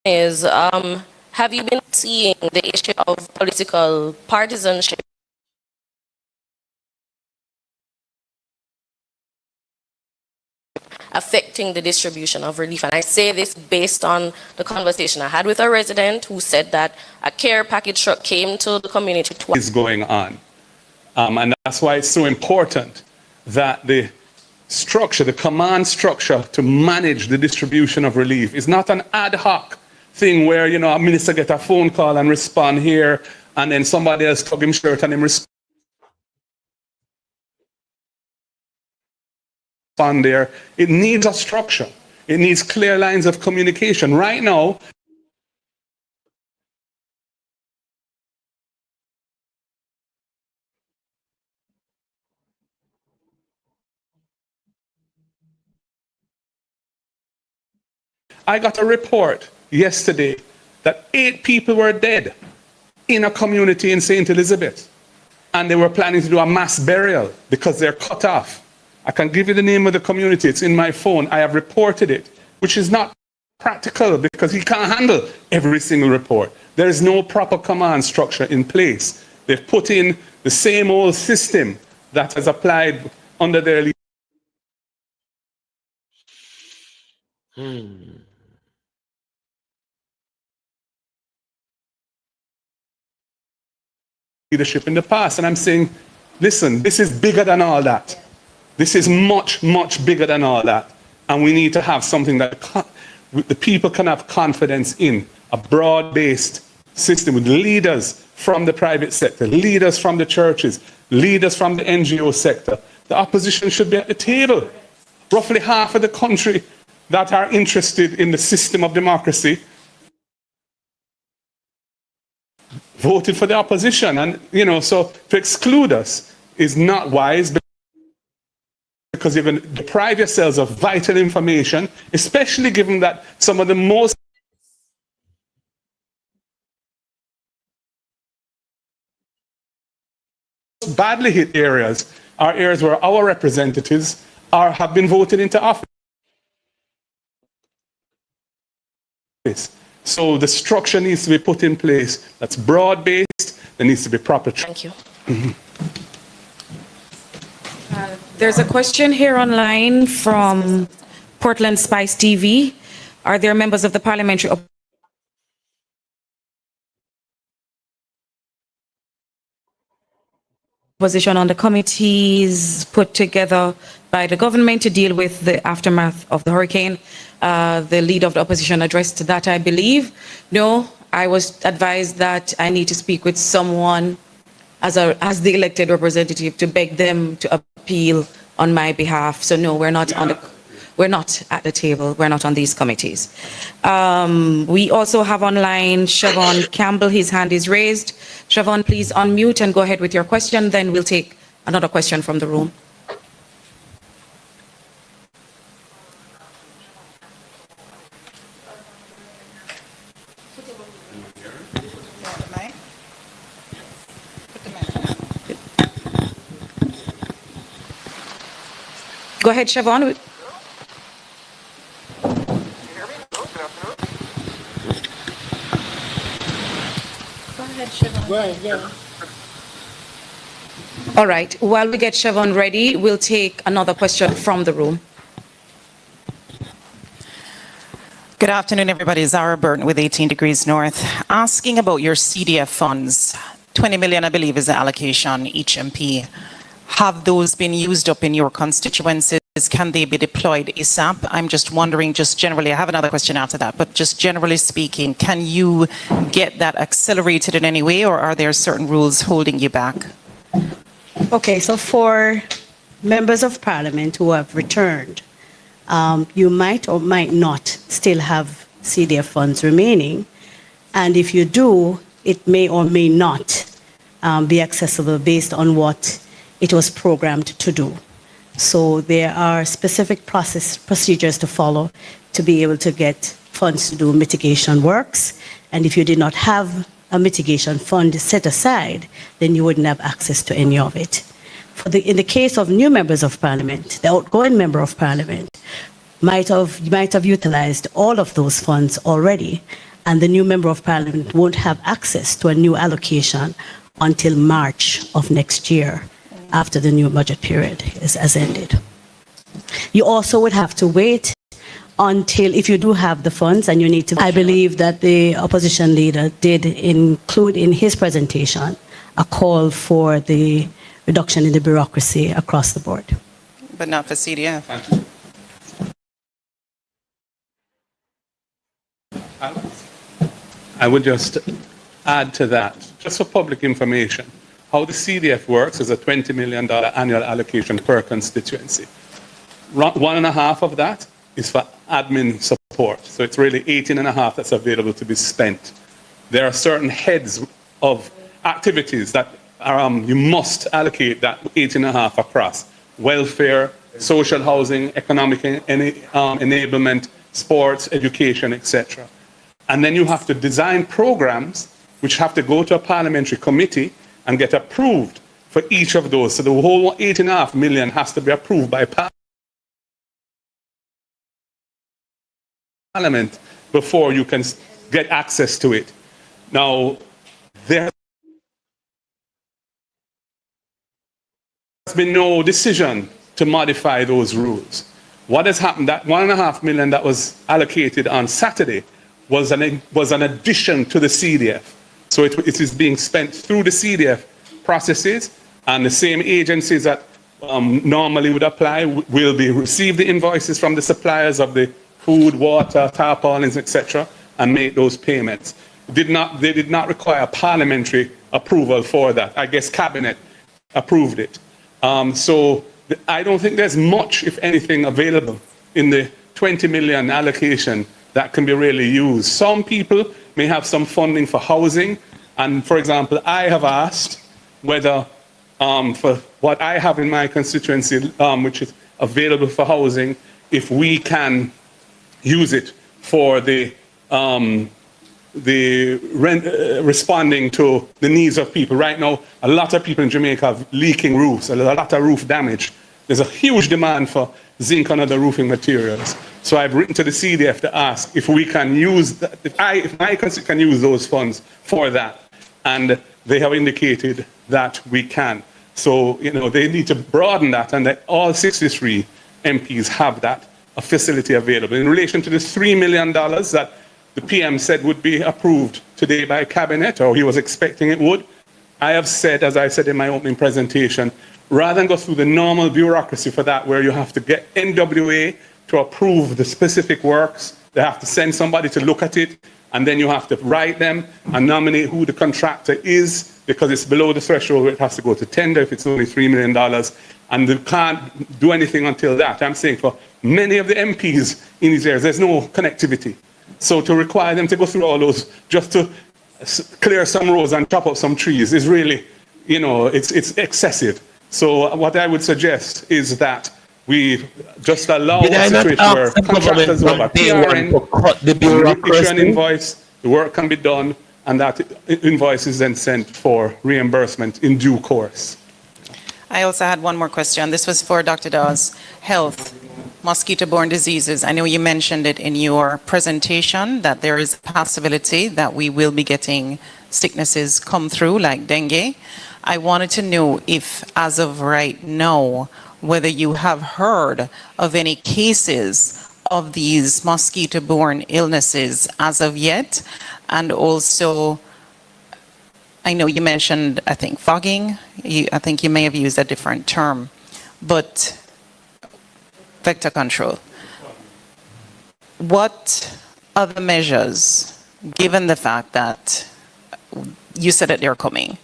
is, have you been seeing the issue of political partisanship affecting the distribution of relief? And I say this based on the conversation I had with a resident who said that a care package truck came to the community twice. Is going on. And that's why it's so important that the structure, the command structure to manage the distribution of relief is not an ad hoc thing where, you know, a minister get a phone call and respond here, and then somebody else tug him shirt and him respond there. It needs a structure. It needs clear lines of communication. Right now, I got a report yesterday that 8 people were dead in a community in St. Elizabeth. And they were planning to do a mass burial because they're cut off. I can give you the name of the community. It's in my phone. I have reported it, which is not practical because he can't handle every single report. There is no proper command structure in place. They've put in the same old system that has applied under their leadership. leadership in the past. And I'm saying, listen, this is bigger than all that. This is much, much bigger than all that. And we need to have something that the people can have confidence in, a broad-based system with leaders from the private sector, leaders from the churches, leaders from the NGO sector. The opposition should be at the table. Roughly half of the country that are interested in the system of democracy voted for the opposition. And, you know, so to exclude us is not wise, because you're going to deprive yourselves of vital information, especially given that some of the most badly hit areas are areas where our representatives have been voted into office. So the structure needs to be put in place that's broad-based. There needs to be proper. Thank you. There's a question here online from Portland Spice TV. Are there members of the parliamentary opposition on the committees put together by the government to deal with the aftermath of the hurricane? The leader of the opposition addressed that, I believe. No, I was advised that I need to speak with someone as the elected representative to beg them to appeal on my behalf. So no, we're not at the table. We're not on these committees. We also have online Siobhan Campbell. His hand is raised. Siobhan, please unmute and go ahead with your question. Then we'll take another question from the room. Go ahead, Siobhan. All right. While we get Siobhan ready, we'll take another question from the room. Good afternoon, everybody. Zara Burton with 18 Degrees North. Asking about your CDF funds. 20 million, I believe, is the allocation each MP. Have those been used up in your constituencies? Can they be deployed ASAP? I'm just wondering, just generally, I have another question after that, but just generally speaking, can you get that accelerated in any way, or are there certain rules holding you back? Okay, so for members of parliament who have returned, you might or might not still have CDF funds remaining. And if you do, it may or may not be accessible based on what it was programmed to do. So there are specific procedures to follow to be able to get funds to do mitigation works. And if you did not have a mitigation fund set aside, then you wouldn't have access to any of it. In the case of new members of parliament, the outgoing member of parliament might have utilized all of those funds already, and the new member of parliament won't have access to a new allocation until March of next year, after the new budget period has ended. You also would have to wait until, if you do have the funds and you need to, I believe that the opposition leader did include in his presentation a call for the reduction in the bureaucracy across the board. But not for CDF. I would just add to that, just for public information, how the CDF works is a $20 million annual allocation per constituency. 1.5 of that is for admin support. So it's really 18.5 that's available to be spent. There are certain heads of activities that you must allocate that 18.5 across. Welfare, social housing, economic enablement, sports, education, etc. And then you have to design programs which have to go to a parliamentary committee and get approved for each of those. So the whole 8.5 million has to be approved by Parliament before you can get access to it. Now, there has been no decision to modify those rules. What has happened, that 1.5 million that was allocated on Saturday was an addition to the CDF. So it is being spent through the CDF processes, and the same agencies that normally would apply will receive the invoices from the suppliers of the food, water, tarpaulins, etc., and make those payments. They did not require parliamentary approval for that. I guess cabinet approved it. So I don't think there's much, if anything, available in the 20 million allocation that can be really used. Some people may have some funding for housing, and for example, I have asked whether for what I have in my constituency, which is available for housing, if we can use it for the responding to the needs of people. Right now, a lot of people in Jamaica have leaking roofs, a lot of roof damage. There's a huge demand for zinc and other roofing materials. So I've written to the CDF to ask if we can use that, if my constituency can use those funds for that. And they have indicated that we can. So, they need to broaden that, and that all 63 MPs have that, a facility available. In relation to the $3 million that the PM said would be approved today by cabinet, or he was expecting it would, I have said, as I said in my opening presentation, rather than go through the normal bureaucracy for that, where you have to get NWA to approve the specific works, they have to send somebody to look at it, and then you have to write them and nominate who the contractor is, because it's below the threshold where it has to go to tender if it's only $3 million, and they can't do anything until that. I'm saying for many of the MPs in these areas, there's no connectivity. So to require them to go through all those just to clear some roads and chop up some trees is really, it's excessive. So what I would suggest is that we just allow a situation where contractors will have issue an invoice, the work can be done, and that invoice is then sent for reimbursement in due course. I also had one more question. This was for Dr. Dawes. Health, mosquito-borne diseases. I know you mentioned it in your presentation that there is a possibility that we will be getting sicknesses come through like dengue. I wanted to know if, as of right now, whether you have heard of any cases of these mosquito-borne illnesses as of yet, and also, I know you mentioned, I think, fogging. I think you may have used a different term, but vector control. What other measures, given the fact that you said that they're coming,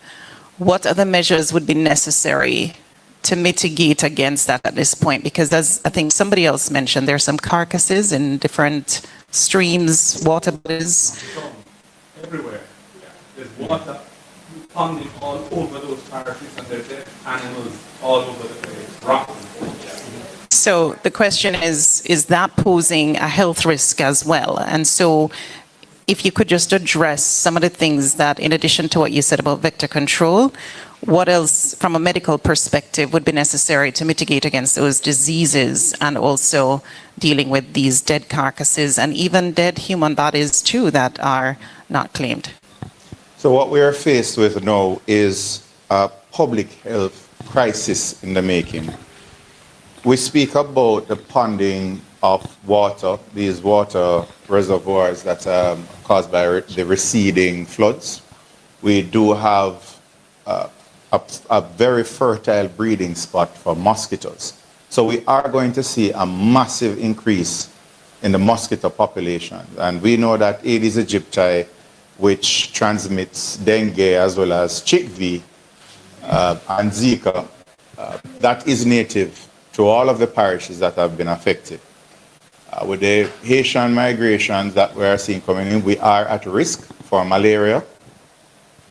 what other measures would be necessary to mitigate against that at this point? Because as I think somebody else mentioned, there are some carcasses in different streams, water bodies. Everywhere. There's water ponding all over those parishes, and there's dead animals all over the place, rotten. So the question is that posing a health risk as well? And so if you could just address some of the things that, in addition to what you said about vector control, what else from a medical perspective would be necessary to mitigate against those diseases, and also dealing with these dead carcasses and even dead human bodies too that are not claimed? So what we are faced with now is a public health crisis in the making. We speak about the ponding of water, these water reservoirs that are caused by the receding floods. We do have a very fertile breeding spot for mosquitoes. So we are going to see a massive increase in the mosquito population. And we know that Aedes aegypti, which transmits dengue as well as chickpea and Zika, that is native to all of the parishes that have been affected. With the Haitian migrations that we are seeing coming in, we are at risk for malaria.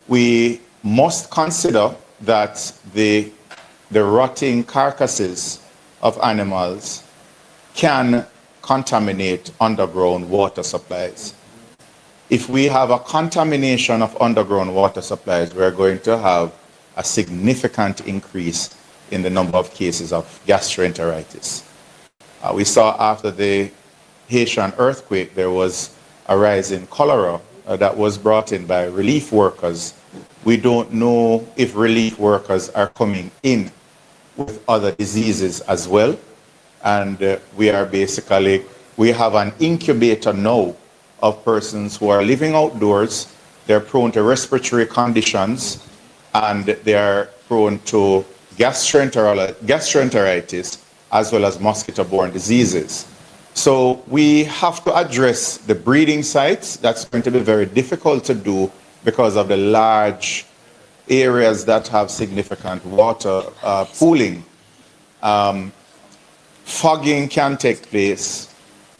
We must consider that the rotting carcasses of animals can contaminate underground water supplies. If we have a contamination of underground water supplies, we're going to have a significant increase in the number of cases of gastroenteritis. We saw after the Haitian earthquake, there was a rise in cholera that was brought in by relief workers. We don't know if relief workers are coming in with other diseases as well. And we have an incubator now of persons who are living outdoors. They're prone to respiratory conditions. and they are prone to gastroenteritis as well as mosquito-borne diseases. So we have to address the breeding sites. That's going to be very difficult to do because of the large areas that have significant water pooling. Fogging can take place,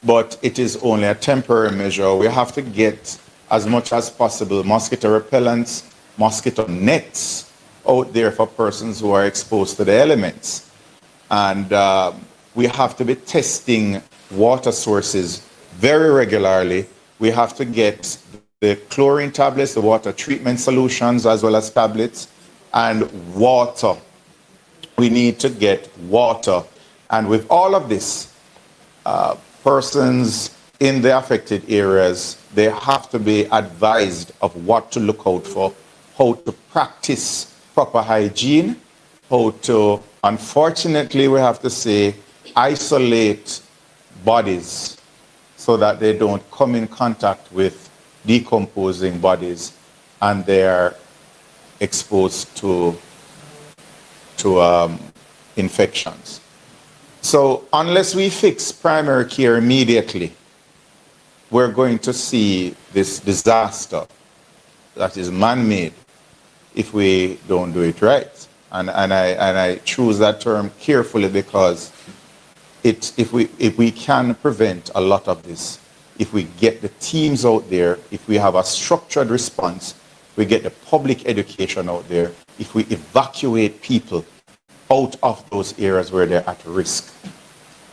but it is only a temporary measure. We have to get as much as possible mosquito repellents, mosquito nets out there for persons who are exposed to the elements. And we have to be testing water sources very regularly. We have to get the chlorine tablets, the water treatment solutions, as well as tablets, and water. We need to get water. And with all of this, persons in the affected areas, they have to be advised of what to look out for, how to practice proper hygiene, how to, unfortunately, we have to say, isolate bodies so that they don't come in contact with decomposing bodies and they are exposed to infections. So unless we fix primary care immediately, we're going to see this disaster that is man-made if we don't do it right. And I choose that term carefully because if we can prevent a lot of this, if we get the teams out there, if we have a structured response, we get the public education out there, if we evacuate people out of those areas where they're at risk,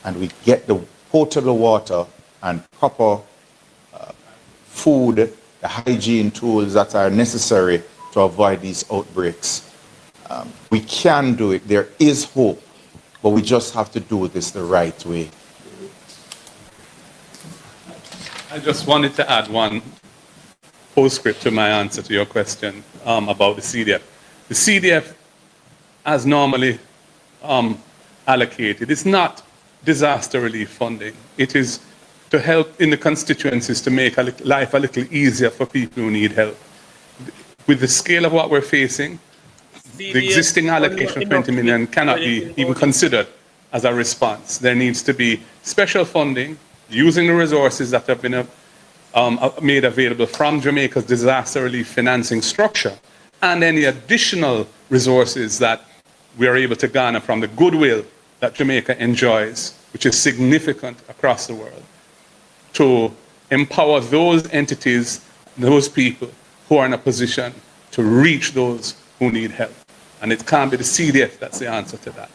and we get the potable water and proper food, the hygiene tools that are necessary to avoid these outbreaks, we can do it. There is hope, but we just have to do this the right way. I just wanted to add one postscript to my answer to your question about the CDF. The CDF, as normally allocated, is not disaster relief funding. It is to help in the constituencies to make life a little easier for people who need help. With the scale of what we're facing, the existing allocation of 20 million cannot be even considered as a response. There needs to be special funding using the resources that have been made available from Jamaica's disaster relief financing structure and any additional resources that we are able to garner from the goodwill that Jamaica enjoys, which is significant across the world, to empower those entities, those people who are in a position to reach those who need help. And it can't be the CDF that's the answer to that.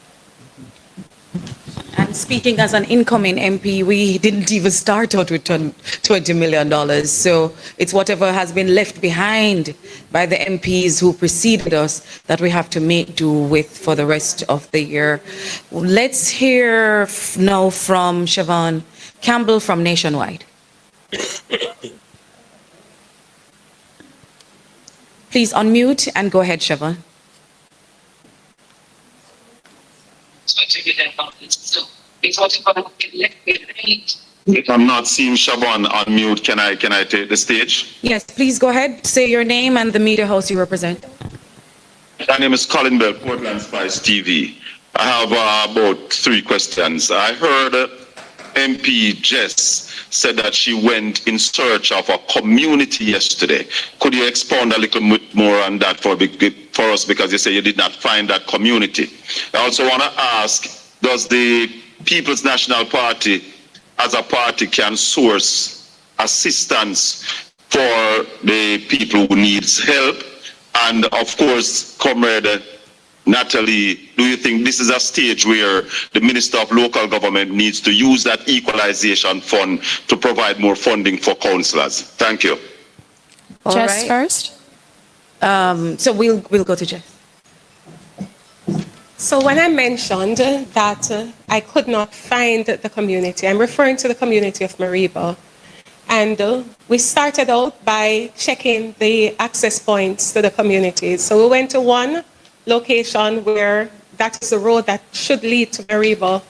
And speaking as an incoming MP, we didn't even start out with $20 million. So it's whatever has been left behind by the MPs who preceded us that we have to make do with for the rest of the year. Let's hear now from Siobhan Campbell from Nationwide. Please unmute and go ahead, Siobhan. If I'm not seeing Siobhan on mute, can I take the stage? Yes, please go ahead. Say your name and the media house you represent. My name is Colin Bell, Portland Spice TV. I have about 3 questions. I heard MP Jess said that she went in search of a community yesterday. Could you expound a little bit more on that for us, because you say you did not find that community? I also want to ask, does the People's National Party as a party can source assistance for the people who needs help? And of course, Comrade Natalie, do you think this is a stage where the Minister of Local Government needs to use that equalization fund to provide more funding for councillors? Thank you. Jess first. So we'll go to Jess. So when I mentioned that I could not find the community, I'm referring to the community of Mariba. And we started out by checking the access points to the community. So we went to one location where that is the road that should lead to Mariba,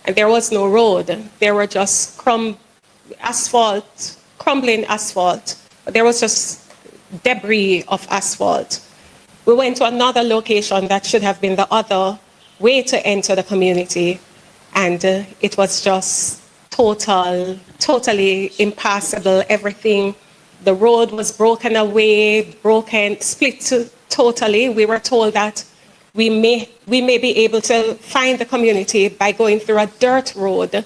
and there was no road. There were just crumbling asphalt. There was just debris of asphalt. We went to another location that should have been the other way to enter the community, and it was just totally impassable. Everything, the road was broken away, split totally. We were told that we may be able to find the community by going through a dirt road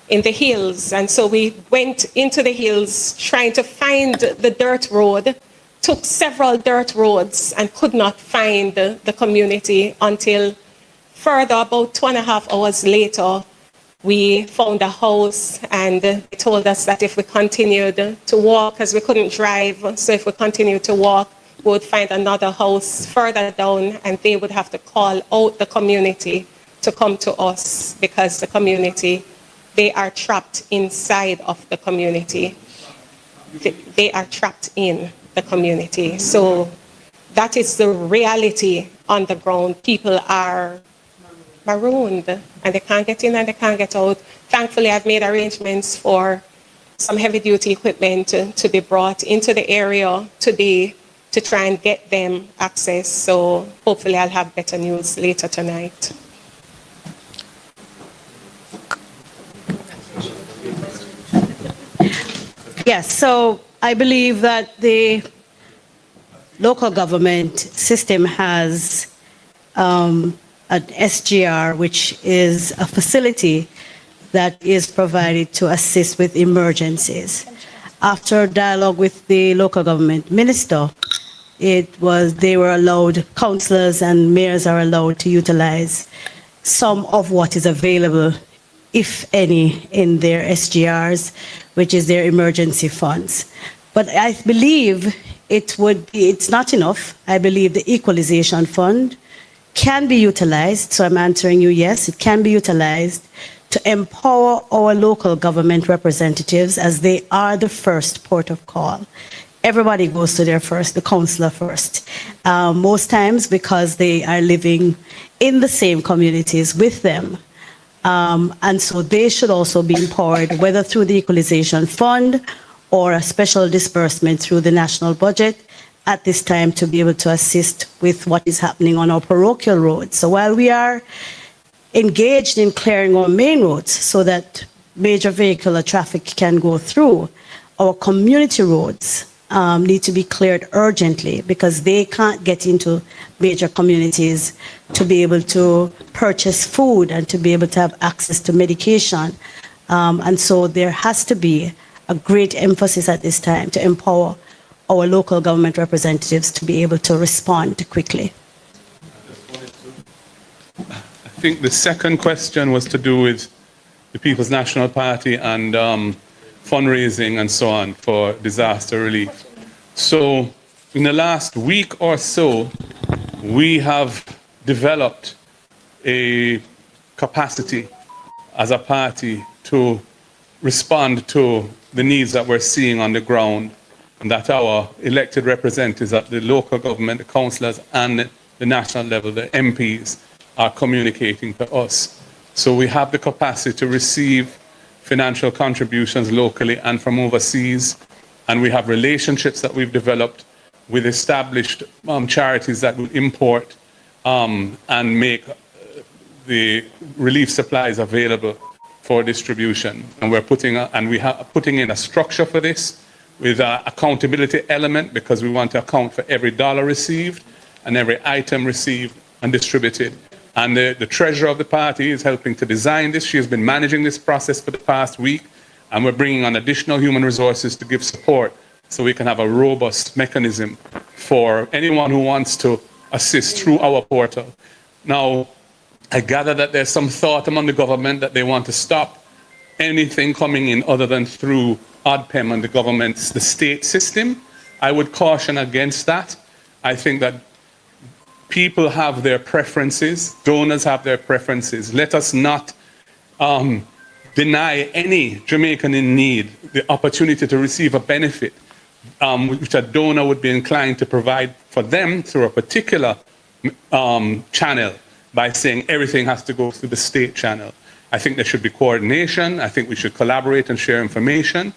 in the hills. And so we went into the hills trying to find the dirt road, took several dirt roads and could not find the community until further, about 2.5 hours later, we found a house, and they told us that if we continued to walk, because we couldn't drive, so if we continued to walk, we would find another house further down, and they would have to call out the community to come to us, because the community, they are trapped inside of the community. They are trapped in the community. So that is the reality on the ground. People are marooned, and they can't get in and they can't get out. Thankfully, I've made arrangements for some heavy-duty equipment to be brought into the area today to try and get them access. So hopefully I'll have better news later tonight. Yes, so I believe that the local government system has an SGR, which is a facility that is provided to assist with emergencies. After dialogue with the local government minister, they were allowed, councillors and mayors are allowed to utilize some of what is available, if any, in their SGRs, which is their emergency funds. But I believe it's not enough. I believe the equalization fund can be utilized. So I'm answering you, yes, it can be utilized to empower our local government representatives, as they are the first port of call. Everybody goes to their first, the councillor first. Most times because they are living in the same communities with them. And so they should also be empowered, whether through the equalization fund or a special disbursement through the national budget at this time, to be able to assist with what is happening on our parochial roads. So while we are engaged in clearing our main roads so that major vehicular traffic can go through, our community roads need to be cleared urgently, because they can't get into major communities to be able to purchase food and to be able to have access to medication. And so there has to be a great emphasis at this time to empower our local government representatives to be able to respond quickly. I think the second question was to do with the People's National Party and fundraising and so on for disaster relief. So in the last week or so, we have developed a capacity as a party to respond to the needs that we're seeing on the ground, and that our elected representatives at the local government, the councillors, and the national level, the MPs, are communicating to us. So we have the capacity to receive financial contributions locally and from overseas, and we have relationships that we've developed with established charities that will import and make the relief supplies available for distribution. And we're putting in a structure for this, with an accountability element, because we want to account for every dollar received and every item received and distributed. And the treasurer of the party is helping to design this. She has been managing this process for the past week, and we're bringing on additional human resources to give support so we can have a robust mechanism for anyone who wants to assist through our portal. Now, I gather that there's some thought among the government that they want to stop anything coming in other than through ODPEM and the state system. I would caution against that. I think that people have their preferences, donors have their preferences. Let us not deny any Jamaican in need the opportunity to receive a benefit which a donor would be inclined to provide for them through a particular channel, by saying everything has to go through the state channel. I think there should be coordination. I think we should collaborate and share information,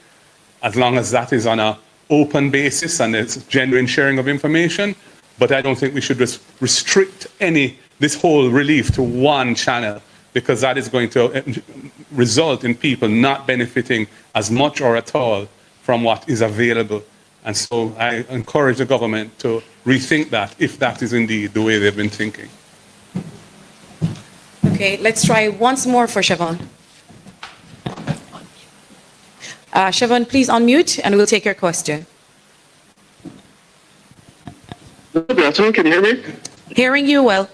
as long as that is on an open basis and it's genuine sharing of information. But I don't think we should restrict this whole relief to one channel, because that is going to result in people not benefiting as much or at all from what is available. And so I encourage the government to rethink that, if that is indeed the way they've been thinking. Okay, let's try once more for Siobhan. Siobhan, please unmute and we'll take your question. Good afternoon, can you hear me? Hearing you well.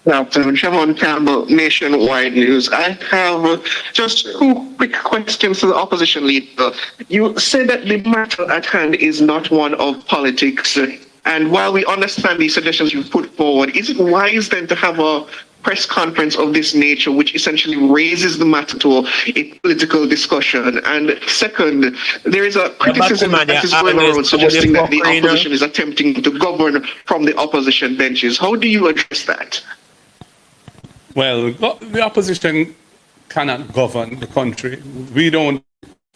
Good afternoon, Siobhan Campbell, Nationwide News. I have just two quick questions to the opposition leader. You said that the matter at hand is not one of politics. And while we understand the suggestions you've put forward, is it wise then to have a press conference of this nature, which essentially raises the matter to a political discussion? And second, there is a criticism that is going around suggesting that the opposition is attempting to govern from the opposition benches. How do you address that? Well, the opposition cannot govern the country. We don't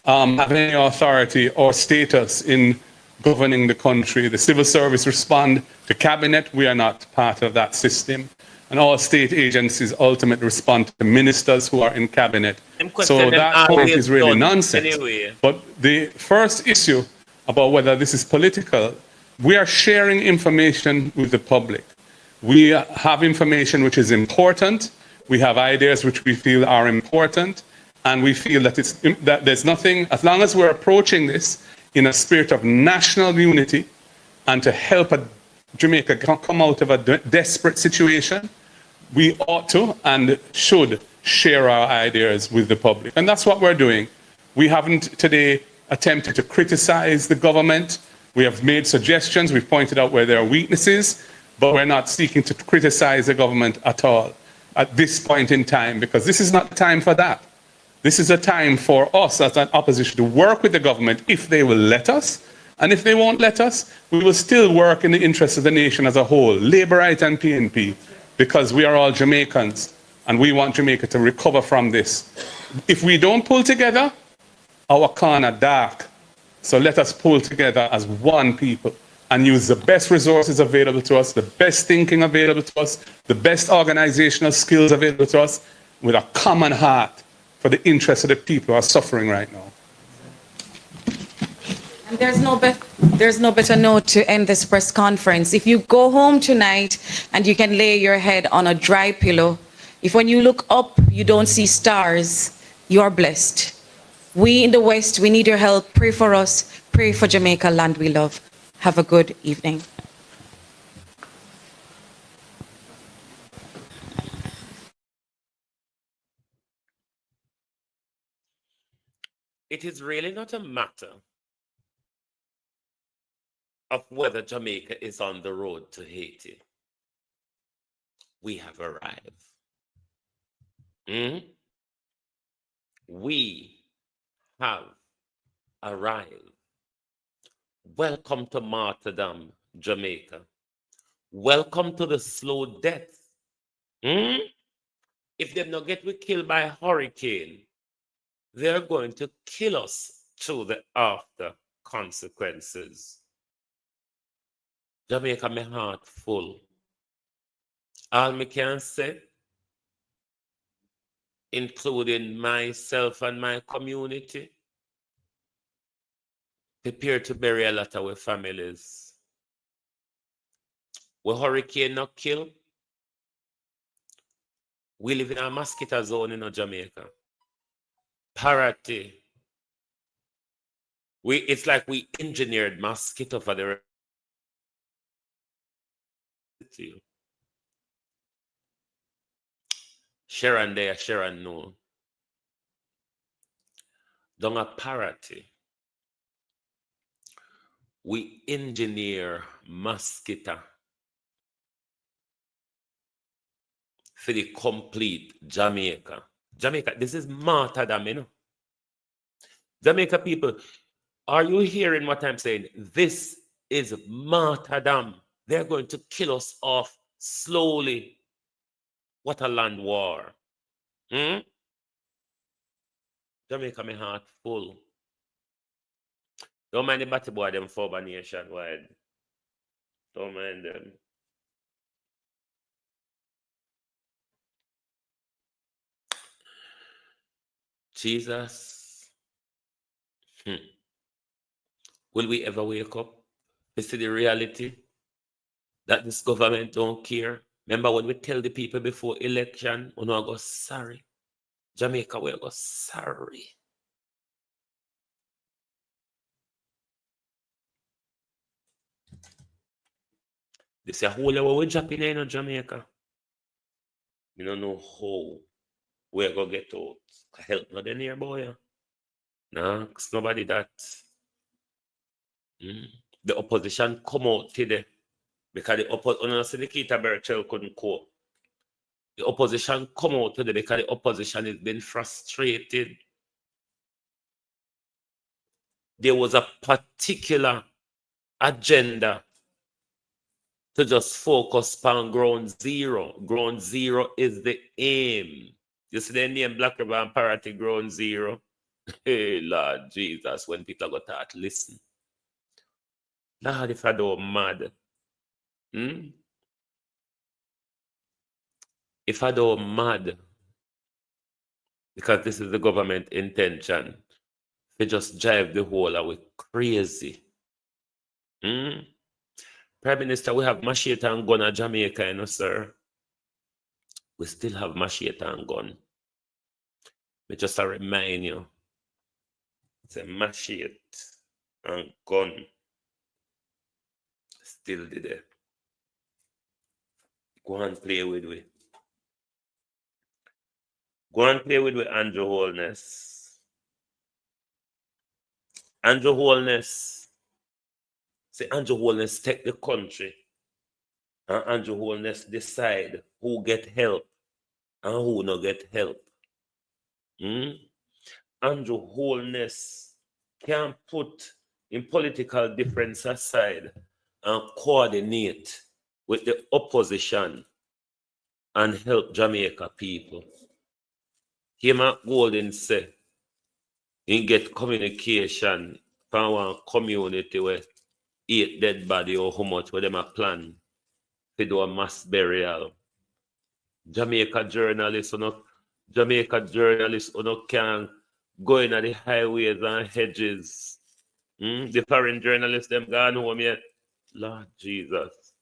have any authority or status in governing the country. The civil service respond to cabinet. We are not part of that system. And all state agencies ultimately respond to ministers who are in cabinet. So that point is really nonsense. Anyway. But the first issue about whether this is political, we are sharing information with the public. We have information which is important. We have ideas which we feel are important. And we feel that, that there's nothing, as long as we're approaching this in a spirit of national unity and to help Jamaica come out of a desperate situation, we ought to and should share our ideas with the public. And that's what we're doing. We haven't today attempted to criticize the government. We have made suggestions. We've pointed out where there are weaknesses, but we're not seeking to criticize the government at all at this point in time, because this is not the time for that. This is a time for us as an opposition to work with the government if they will let us. And if they won't let us, we will still work in the interest of the nation as a whole, Labourite and PNP, because we are all Jamaicans and we want Jamaica to recover from this. If we don't pull together, our corner dark. So let us pull together as one people and use the best resources available to us, the best thinking available to us, the best organizational skills available to us, with a common heart for the interests of the people who are suffering right now. And there's no better note to end this press conference. If you go home tonight and you can lay your head on a dry pillow, if when you look up you don't see stars, you are blessed. We in the West, we need your help. Pray for us. Pray for Jamaica, land we love. Have a good evening. It is really not a matter of whether Jamaica is on the road to Haiti. We have arrived. We have arrived. Welcome to martyrdom, Jamaica. Welcome to the slow death. If they not get we killed by a hurricane, they're going to kill us through the after consequences. Jamaica, my heart full. All me can say, including myself and my community, prepare to bury a lot of our families. We hurricane not kill. We live in a mosquito zone in Jamaica. Parity. It's like we engineered mosquito for the Sharon there, Sharon no. Don't a parity. We engineer mosquito for the complete Jamaica. Jamaica, this is martyrdom, you know. Jamaica people, are you hearing what I'm saying? This is martyrdom. They're going to kill us off slowly. What a land war. Jamaica, my heart full. Don't mind the batty boy them for nationwide. Don't mind them. Jesus. Will we ever wake up to see the reality that this government don't care? Remember when we tell the people before election, we no go sorry. Jamaica will go sorry. This is a whole lot we dropping in Jamaica. We don't know how we're going to get out. Help not in here, boy. Nah, it's nobody that. The opposition come out today because the opposition, Nikita Berchel couldn't cope. The opposition come out today because the opposition has been frustrated. There was a particular agenda to just focus on ground zero. Ground zero is the aim. You see the name Black River and Parity ground zero? Hey, Lord Jesus, when people got to listen. Lord, if I don't mad. If I don't mad, because this is the government intention, they just drive the whole away crazy. Prime Minister, we have machete and gun at Jamaica, you know, sir. We still have machete and gun. But just to remind you, it's a machete and gun. Still there. Go and play with it. Go and play with Andrew Holness. Andrew Holness. Say Andrew Holness take the country. And Andrew Holness decide who get help and who no get help. Andrew Holness can put in political difference aside and coordinate with the opposition and help Jamaica people. Him and Golden say he get communication from one community where 8 dead body or how much where them a plan to do a mass burial. Jamaica journalists who can go in at the highways and hedges. The foreign journalists them gone home yet. Lord Jesus.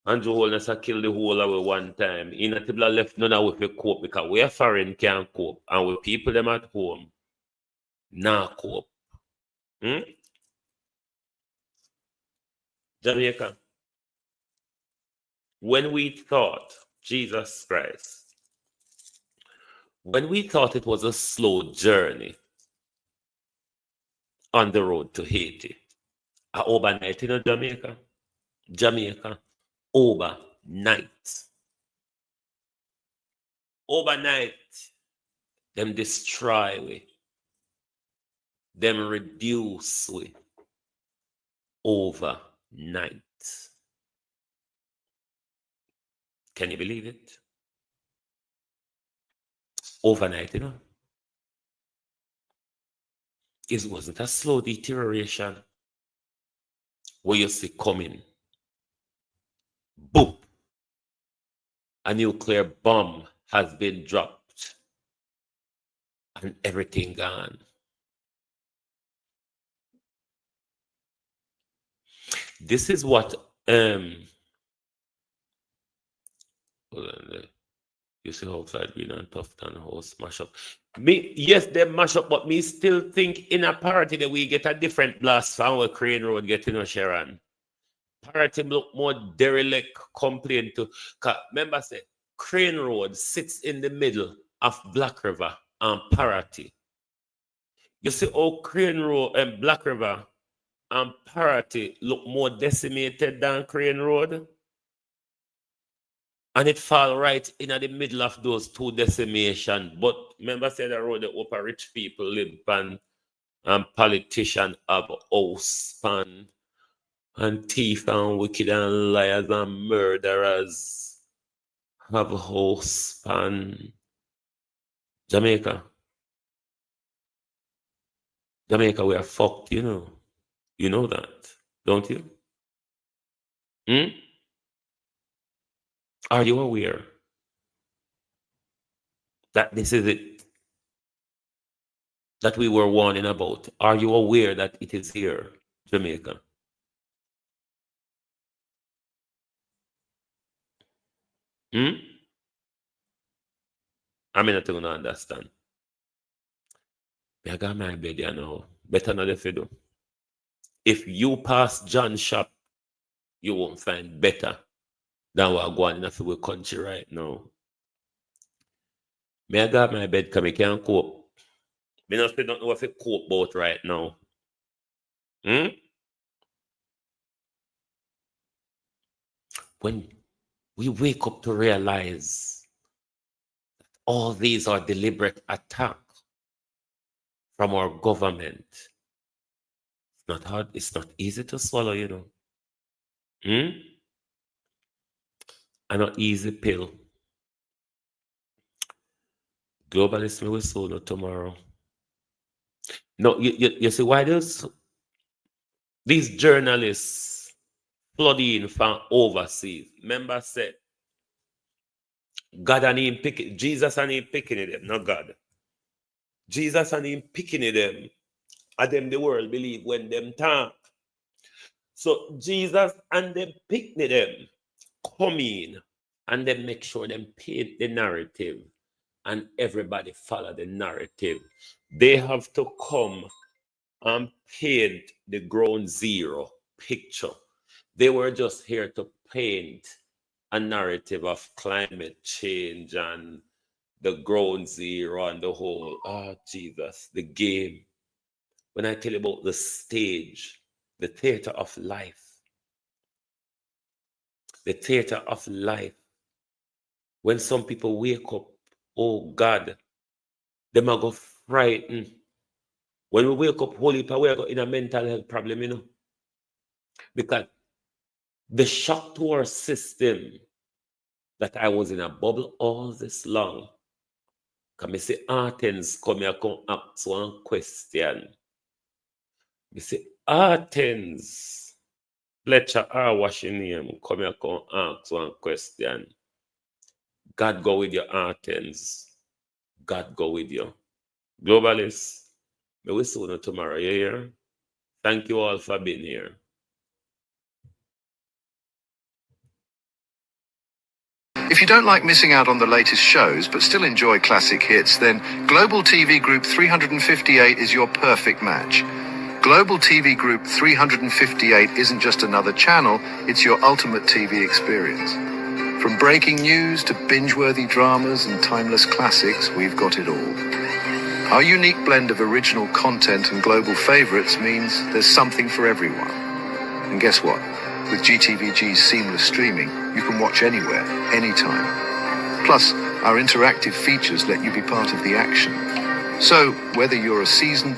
Andrew Holness a kill the whole away one time. He not able left none of we cope because we are foreign can't cope. And we people them at home now cope. Jamaica. When we thought, Jesus Christ, when we thought it was a slow journey on the road to Haiti, overnight in Jamaica, overnight, them destroy we, them reduce we, overnight. Can you believe it? Overnight, you know. It wasn't a slow deterioration where you see coming. Boom. A nuclear bomb has been dropped and everything gone. This is what you see outside being and tough and house mash up. Yes, they mash up, but me still think in a party that we get a different blast from where Crane Road getting on Sharon. Party look more derelict complaint to. Remember, say Crane Road sits in the middle of Black River and Parity. You see how Crane Road and Black River and Parity look more decimated than Crane Road? And it fall right in the middle of those two decimation. But remember, say the road the upper rich people live on and politicians have house span and thief and wicked and liars and murderers have a house span. Jamaica, we are fucked, you know. You know that, don't you? Are you aware that this is it that we were warning about? Are you aware that it is here, Jamaica? I mean, I don't understand. I got my bed, you know. Better not if you do. If you pass John shop, you won't find better than what going in the country right now. I got my bed because I can't cope. I don't know what to cope about right now. When we wake up to realize that all these are deliberate attacks from our government, it's not hard, it's not easy to swallow, you know. And an easy pill. Globalist will soon tomorrow. No, you see why these journalists flooding from overseas. Remember said, God and him picking, Jesus and him picking them, not God. Jesus and him picking them, and them the world believe when them talk. So Jesus and them picking them come in and then make sure them paint the narrative and everybody follow the narrative. They have to come and paint the ground zero picture. They were just here to paint a narrative of climate change and the ground zero and the whole, Jesus, the game. When I tell you about the stage, the theater of life, the theater of life, when some people wake up, oh God, them are go frightened. When we wake up, holy power, we are in a mental health problem, you know. Because the shock to our system that I was in a bubble all this long. Can I say Athens come here come ask one question? I say Athens, Fletcher R. Washington come here come ask one question. God go with your Athens. God go with you. Globalists, may we see you tomorrow, you hear? Thank you all for being here. If you don't like missing out on the latest shows but still enjoy classic hits, then Global TV Group 358 is your perfect match. Global TV Group 358 isn't just another channel, it's your ultimate TV experience. From breaking news to binge-worthy dramas and timeless classics, we've got it all. Our unique blend of original content and global favorites means there's something for everyone. And guess what? With GTVG's seamless streaming, you can watch anywhere, anytime. Plus, our interactive features let you be part of the action. So, whether you're a seasoned